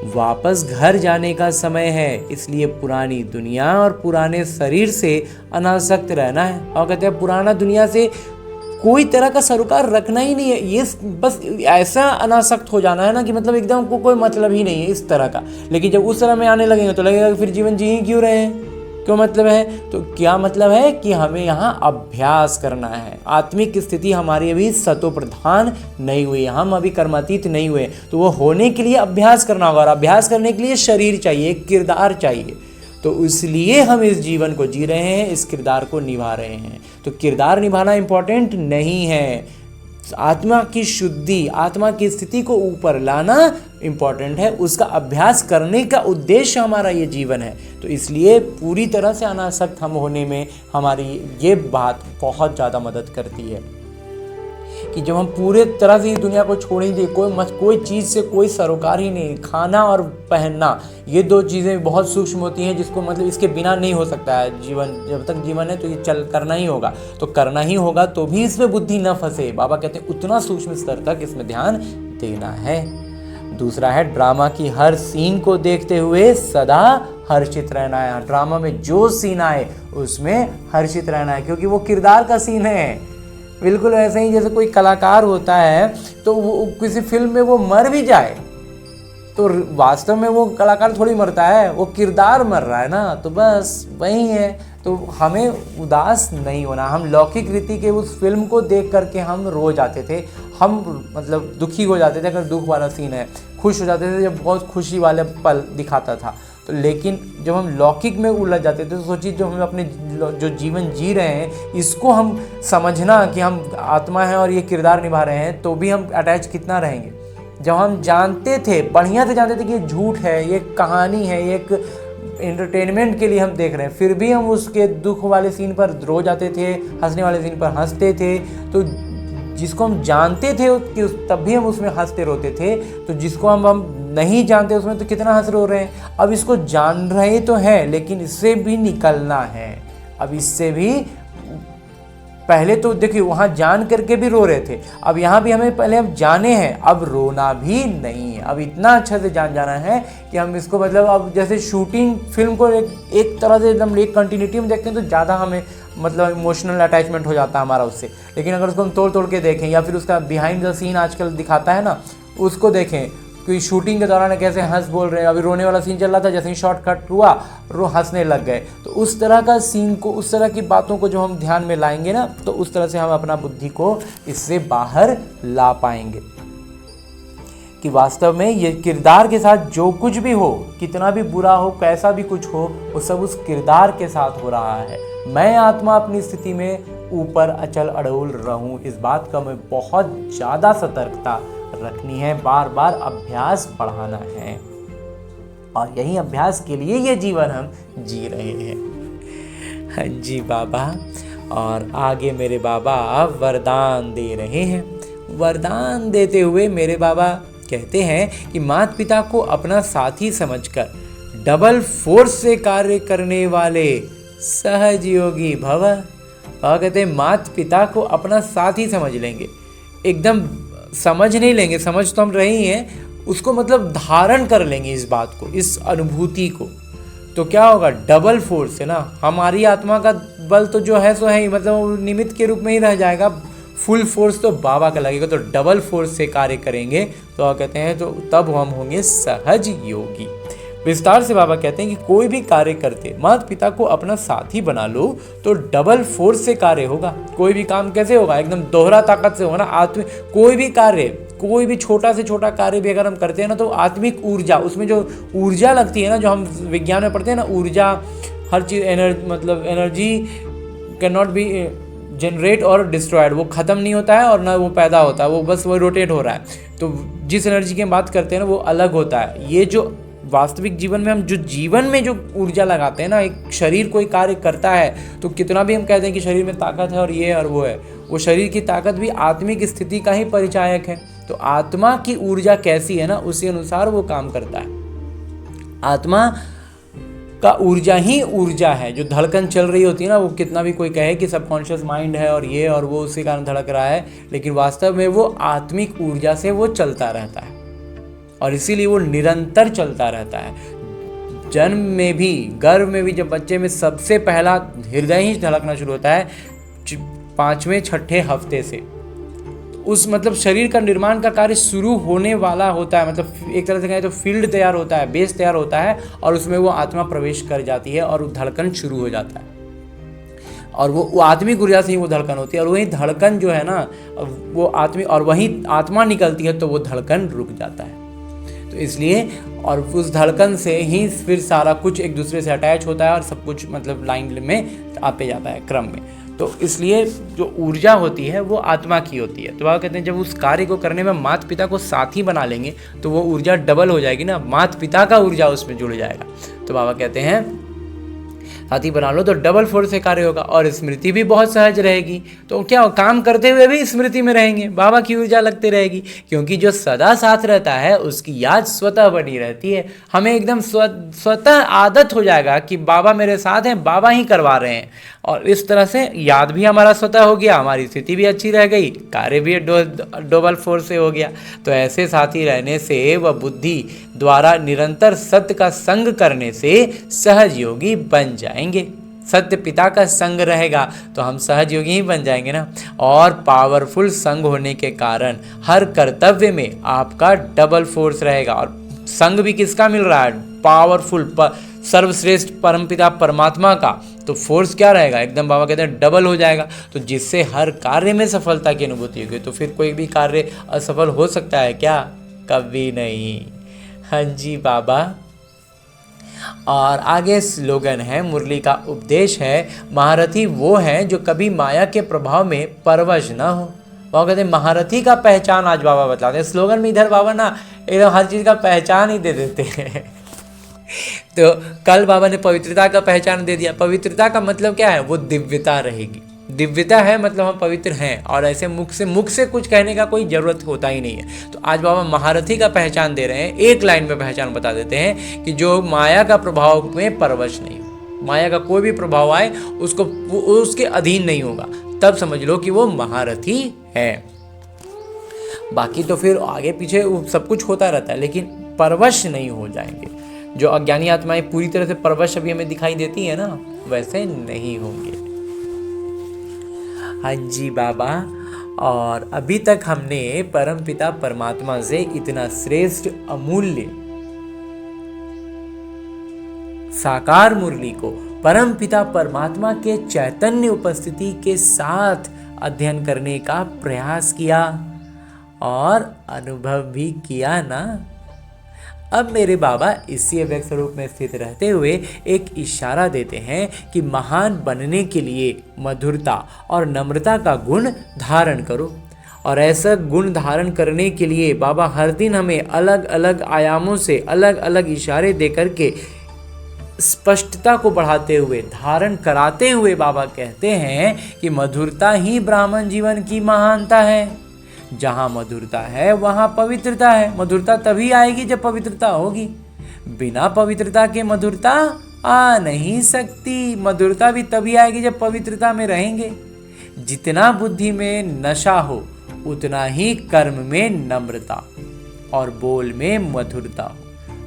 वापस घर जाने का समय है, इसलिए पुरानी दुनिया और पुराने शरीर से अनासक्त रहना है। और कहते हैं पुराना दुनिया से कोई तरह का सरोकार रखना ही नहीं है, ये बस ऐसा अनासक्त हो जाना है ना कि मतलब एकदम कोई मतलब ही नहीं है इस तरह का। लेकिन जब उस तरह में आने लगेंगे तो लगेगा कि फिर जीवन जी ही क्यों रहे हैं, क्यों मतलब है। तो क्या मतलब है कि हमें यहाँ अभ्यास करना है। आत्मिक स्थिति हमारी अभी सतो प्रधान नहीं हुई, हम अभी कर्मातीत नहीं हुए, तो वो होने के लिए अभ्यास करना होगा, और अभ्यास करने के लिए शरीर चाहिए, किरदार चाहिए। तो इसलिए हम इस जीवन को जी रहे हैं, इस किरदार को निभा रहे हैं। तो किरदार निभाना इम्पोर्टेंट नहीं है, आत्मा की शुद्धि, आत्मा की स्थिति को ऊपर लाना इम्पॉर्टेंट है। उसका अभ्यास करने का उद्देश्य हमारा ये जीवन है। तो इसलिए पूरी तरह से अनासक्त हम होने में हमारी ये बात बहुत ज़्यादा मदद करती है कि जब हम पूरे तरह से इस दुनिया को छोड़ ही दें, कोई चीज़ से कोई सरोकार ही नहीं। खाना और पहनना, ये दो चीज़ें बहुत सूक्ष्म होती हैं, जिसको मतलब इसके बिना नहीं हो सकता है जीवन। जब तक जीवन है तो ये करना ही होगा, तो करना ही होगा, तो भी इसमें बुद्धि न फंसे। बाबा कहते हैं उतना सूक्ष्म स्तर तक इसमें ध्यान देना है। दूसरा है ड्रामा की हर सीन को देखते हुए सदा हर्षित रहना है। ड्रामा में जो सीन आए उसमें हर्षित रहना है, क्योंकि वो किरदार का सीन है। बिल्कुल वैसे ही जैसे कोई कलाकार होता है तो वो किसी फिल्म में वो मर भी जाए तो वास्तव में वो कलाकार थोड़ी मरता है, वो किरदार मर रहा है ना, तो बस वही है। तो हमें उदास नहीं होना। हम लौकिक रीति के उस फिल्म को देख करके हम रो जाते थे, हम मतलब दुखी हो जाते थे अगर दुख वाला सीन है, खुश हो जाते थे जब बहुत खुशी वाले पल दिखाता था। तो लेकिन जब हम लौकिक में उलझ जाते थे तो सोचिए जो हम अपने जो जीवन जी रहे हैं इसको हम समझना कि हम आत्मा हैं और ये किरदार निभा रहे हैं, तो भी हम अटैच कितना रहेंगे। जब हम जानते थे, बढ़िया से जानते थे कि ये झूठ है, ये कहानी है, ये एक एंटरटेनमेंट के लिए हम देख रहे हैं, फिर भी हम उसके दुख वाले सीन पर रो जाते थे, हंसने वाले सीन पर हंसते थे। तो जिसको हम जानते थे कि तब भी हम उसमें हंसते रोते थे, तो जिसको हम नहीं जानते उसमें तो कितना हंस रो रहे हैं। अब इसको जान रहे तो हैं, लेकिन इससे भी निकलना है। अब इससे भी पहले तो देखिए वहाँ जान करके भी रो रहे थे, अब यहाँ भी हमें पहले हम जाने हैं, अब रोना भी नहीं है। अब इतना अच्छा से जान जाना है कि हम इसको मतलब अब जैसे शूटिंग फिल्म को एक तरह से एकदम एक कंटिन्यूटी में देखते हैं तो ज़्यादा हमें मतलब इमोशनल अटैचमेंट हो जाता है हमारा उससे। लेकिन अगर उसको हम तोड़ तोड़ के देखें या फिर उसका बिहाइंड द सीन आजकल दिखाता है ना, उसको देखें कि शूटिंग के दौरान कैसे हंस बोल रहे हैं, अभी रोने वाला सीन चल रहा था, जैसे ही शॉर्ट कट हुआ हंसने लग गए। तो उस तरह का सीन को, उस तरह की बातों को जो हम ध्यान में लाएंगे ना, तो उस तरह से हम अपना बुद्धि को इससे बाहर ला पाएंगे कि वास्तव में ये किरदार के साथ जो कुछ भी हो, कितना भी बुरा हो, कैसा भी कुछ हो, वो सब उस किरदार के साथ हो रहा है। मैं आत्मा अपनी स्थिति में ऊपर अचल अड़ोल रहूं, इस बात का मैं बहुत ज़्यादा सतर्कता रखनी है, बार बार अभ्यास बढ़ाना है, और यही अभ्यास के लिए ये जीवन हम जी रहे हैं। हाँ जी बाबा। और आगे मेरे बाबा वरदान दे रहे हैं। वरदान देते हुए मेरे बाबा कहते हैं कि माता पिता को अपना साथी समझकर डबल फोर्स से कार्य करने वाले सहयोगी भव। और कहते हैं माता पिता को अपना साथी समझ लेंगे, एकदम समझ नहीं लेंगे, समझ तो हम रहे ही हैं, उसको मतलब धारण कर लेंगे इस बात को, इस अनुभूति को। तो क्या होगा, डबल फोर्स है ना, हमारी आत्मा का बल तो जो है सो है ही, मतलब निमित्त के रूप में ही रह जाएगा, फुल फोर्स तो बाबा का लगेगा। तो डबल फोर्स से कार्य करेंगे तो कहते हैं तो तब हम होंगे सहज योगी। विस्तार से बाबा कहते हैं कि कोई भी कार्य करते माता पिता को अपना साथी बना लो तो डबल फोर्स से कार्य होगा। कोई भी काम कैसे होगा, एकदम दोहरा ताकत से होगा ना। कोई भी कार्य, कोई भी छोटा से छोटा कार्य भी अगर हम करते हैं ना, तो आत्मिक ऊर्जा, उसमें जो ऊर्जा लगती है ना, जो हम विज्ञान में पढ़ते हैं ना, ऊर्जा, हर चीज़ energy cannot be generate और डिस्ट्रॉयड, वो ख़त्म नहीं होता है और ना वो पैदा होता है, वो बस वो रोटेट हो रहा है। तो जिस एनर्जी की हम बात करते हैं ना, वो अलग होता है। ये जो वास्तविक जीवन में हम जो जीवन में जो ऊर्जा लगाते हैं ना, एक शरीर कोई कार्य करता है तो कितना भी हम कहते हैं कि शरीर में ताकत है और ये और वो है, वो शरीर की ताकत भी आत्मिक स्थिति का ही परिचायक है। तो आत्मा की ऊर्जा कैसी है ना, उसी अनुसार वो काम करता है। आत्मा का ऊर्जा ही ऊर्जा है। जो धड़कन चल रही होती है ना, वो कितना भी कोई कहे कि सबकॉन्शियस माइंड है और ये और वो उसी कारण धड़क रहा है, लेकिन वास्तव में वो आत्मिक ऊर्जा से वो चलता रहता है और इसीलिए वो निरंतर चलता रहता है। जन्म में भी, गर्भ में भी, जब बच्चे में सबसे पहला हृदय ही धड़कना शुरू होता है 5वें-6ठे हफ्ते से, उस मतलब शरीर का निर्माण का कार्य शुरू होने वाला होता है। मतलब एक तरह से कहें तो फील्ड तैयार होता है, बेस तैयार होता है, और उसमें वो आत्मा प्रवेश कर जाती है और धड़कन शुरू हो जाता है। और वो आत्मिक ऊर्जा से ही वो धड़कन होती है, और वही धड़कन जो है ना, वो आत्मिक, और वही आत्मा निकलती है तो वो धड़कन रुक जाता है। तो इसलिए, और उस धड़कन से ही फिर सारा कुछ एक दूसरे से अटैच होता है और सब कुछ मतलब लाइन में आते जाता है क्रम में। तो इसलिए जो ऊर्जा होती है वो आत्मा की होती है। तो बाबा कहते हैं जब उस कार्य को करने में माता पिता को साथी बना लेंगे तो वो ऊर्जा डबल हो जाएगी ना, माता पिता का ऊर्जा उसमें जुड़ जाएगा। तो बाबा कहते हैं साथी बना लो तो डबल फोर्स से कार्य होगा और स्मृति भी बहुत सहज रहेगी। तो क्या काम करते हुए भी स्मृति में रहेंगे, बाबा की ऊर्जा लगती रहेगी, क्योंकि जो सदा साथ रहता है उसकी याद स्वतः बनी रहती है। हमें एकदम स्वतः आदत हो जाएगा कि बाबा मेरे साथ हैं, बाबा ही करवा रहे हैं, और इस तरह से याद भी हमारा स्वतः हो गया, हमारी स्थिति भी अच्छी रह गई, कार्य भी डबल फोर्स से हो गया। तो ऐसे साथी रहने से व बुद्धि द्वारा निरंतर सत्य का संग करने से सहज योगी बन जाएंगे। सत्य पिता का संग रहेगा तो हम सहज योगी ही बन जाएंगे ना। और पावरफुल संग होने के कारण हर कर्तव्य में आपका डबल फोर्स रहेगा। और संग भी किसका मिल रहा है, पावरफुल सर्वश्रेष्ठ परमपिता परमात्मा का। तो फोर्स क्या रहेगा, एकदम बाबा कहते हैं डबल हो जाएगा। तो जिससे हर कार्य में सफलता की अनुभूति होगी। तो फिर कोई भी कार्य असफल हो सकता है क्या, कभी नहीं। हाँ जी बाबा। और आगे स्लोगन है, मुरली का उपदेश है, महारथी वो है जो कभी माया के प्रभाव में परवश न हो। वो कहते हैं महारथी का पहचान आज बाबा बताते हैं। स्लोगन में इधर बाबा ना एकदम हर चीज़ का पहचान ही दे देते हैं। तो कल बाबा ने पवित्रता का पहचान दे दिया। पवित्रता का मतलब क्या है? वो दिव्यता रहेगी। दिव्यता है मतलब हम पवित्र हैं, और ऐसे मुख से कुछ कहने का कोई ज़रूरत होता ही नहीं है। तो आज बाबा महारथी का पहचान दे रहे हैं, एक लाइन में पहचान बता देते हैं कि जो माया का प्रभाव में परवश नहीं हो, माया का कोई भी प्रभाव आए उसको उसके अधीन नहीं होगा, तब समझ लो कि वो महारथी है। बाकी तो फिर आगे पीछे सब कुछ होता रहता है, लेकिन परवश नहीं हो जाएंगे। जो अज्ञानी आत्माएं पूरी तरह से परवश अभी हमें दिखाई देती है ना, वैसे नहीं होंगे। हाँ जी बाबा। और अभी तक हमने परमपिता परमात्मा से इतना श्रेष्ठ अमूल्य साकार मुरली को परमपिता परमात्मा के चैतन्य उपस्थिति के साथ अध्ययन करने का प्रयास किया और अनुभव भी किया ना। अब मेरे बाबा इसी अव्यक्त स्वरूप में स्थित रहते हुए एक इशारा देते हैं कि महान बनने के लिए मधुरता और नम्रता का गुण धारण करो। और ऐसा गुण धारण करने के लिए बाबा हर दिन हमें अलग अलग आयामों से अलग अलग इशारे दे करके स्पष्टता को बढ़ाते हुए, धारण कराते हुए बाबा कहते हैं कि मधुरता ही ब्राह्मण जीवन की महानता है। जहाँ मधुरता है वहाँ पवित्रता है। मधुरता तभी आएगी जब पवित्रता होगी। बिना पवित्रता के मधुरता आ नहीं सकती। मधुरता भी तभी आएगी जब पवित्रता में रहेंगे। जितना बुद्धि में नशा हो उतना ही कर्म में नम्रता और बोल में मधुरता हो।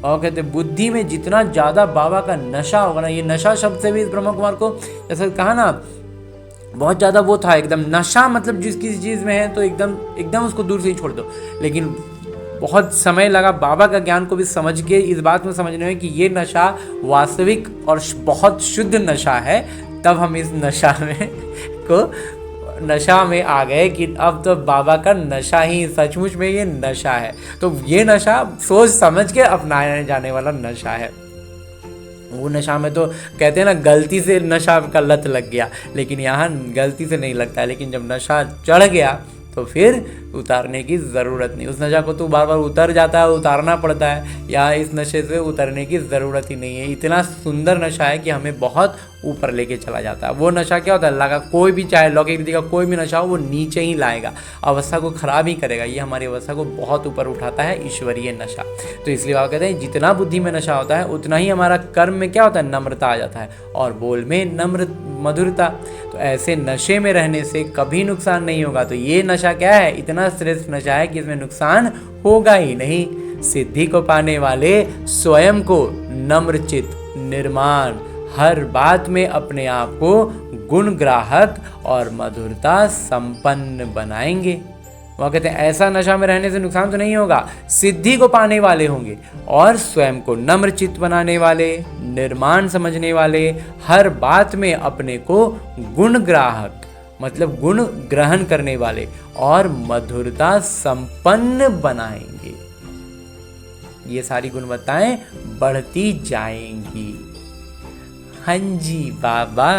और कहते बुद्धि में जितना ज़्यादा बाबा का नशा होगा ना, ये नशा शब्द से भी ब्रह्म कुमार को जैसा कहा ना, बहुत ज़्यादा वो था एकदम नशा, मतलब जिस किसी चीज़ में है तो एकदम उसको दूर से ही छोड़ दो। लेकिन बहुत समय लगा बाबा का ज्ञान को भी समझ के इस बात में समझने में कि ये नशा वास्तविक और बहुत शुद्ध नशा है। तब हम इस नशा में आ गए कि अब तो बाबा का नशा ही सचमुच में ये नशा है। तो ये नशा सोच समझ के अपनाया जाने वाला नशा है। वो नशा में तो कहते हैं ना गलती से नशा का लत लग गया, लेकिन यहाँ गलती से नहीं लगता है। लेकिन जब नशा चढ़ गया तो फिर उतारने की ज़रूरत नहीं। उस नशा को तो बार बार उतर जाता है, उतारना पड़ता है। या इस नशे से उतरने की ज़रूरत ही नहीं है। इतना सुंदर नशा है कि हमें बहुत ऊपर लेके चला जाता है। वो नशा क्या होता है? लगा कोई भी, चाहे लौकिक विधि का कोई भी नशा हो, वो नीचे ही लाएगा, अवस्था को खराब ही करेगा। ये हमारी अवस्था को बहुत ऊपर उठाता है ईश्वरीय नशा। तो इसलिए बाबा कहते हैं जितना बुद्धि में नशा होता है उतना ही हमारा कर्म में क्या होता है? नम्रता आ जाता है, और बोल में मधुरता। तो ऐसे नशे में रहने से कभी नुकसान नहीं होगा। तो ये नशा क्या है? इतना श्रेष्ठ नशा है कि इसमें नुकसान होगा ही नहीं। सिद्धि को पाने वाले स्वयं को नम्रचित, निर्माण, हर बात में अपने आप को गुण ग्राहक और मधुरता संपन्न बनाएंगे। वह कहते हैं ऐसा नशा में रहने से नुकसान तो नहीं होगा। सिद्धि को पाने वाले होंगे और स्वयं को नम्रचित बनाने वाले, निर्माण समझने वाले, हर बात में अपने को गुण ग्राहक मतलब गुण ग्रहण करने वाले और मधुरता संपन्न बनाएंगे। ये सारी गुणवत्ताएं बढ़ती जाएंगी। हाँ जी बाबा।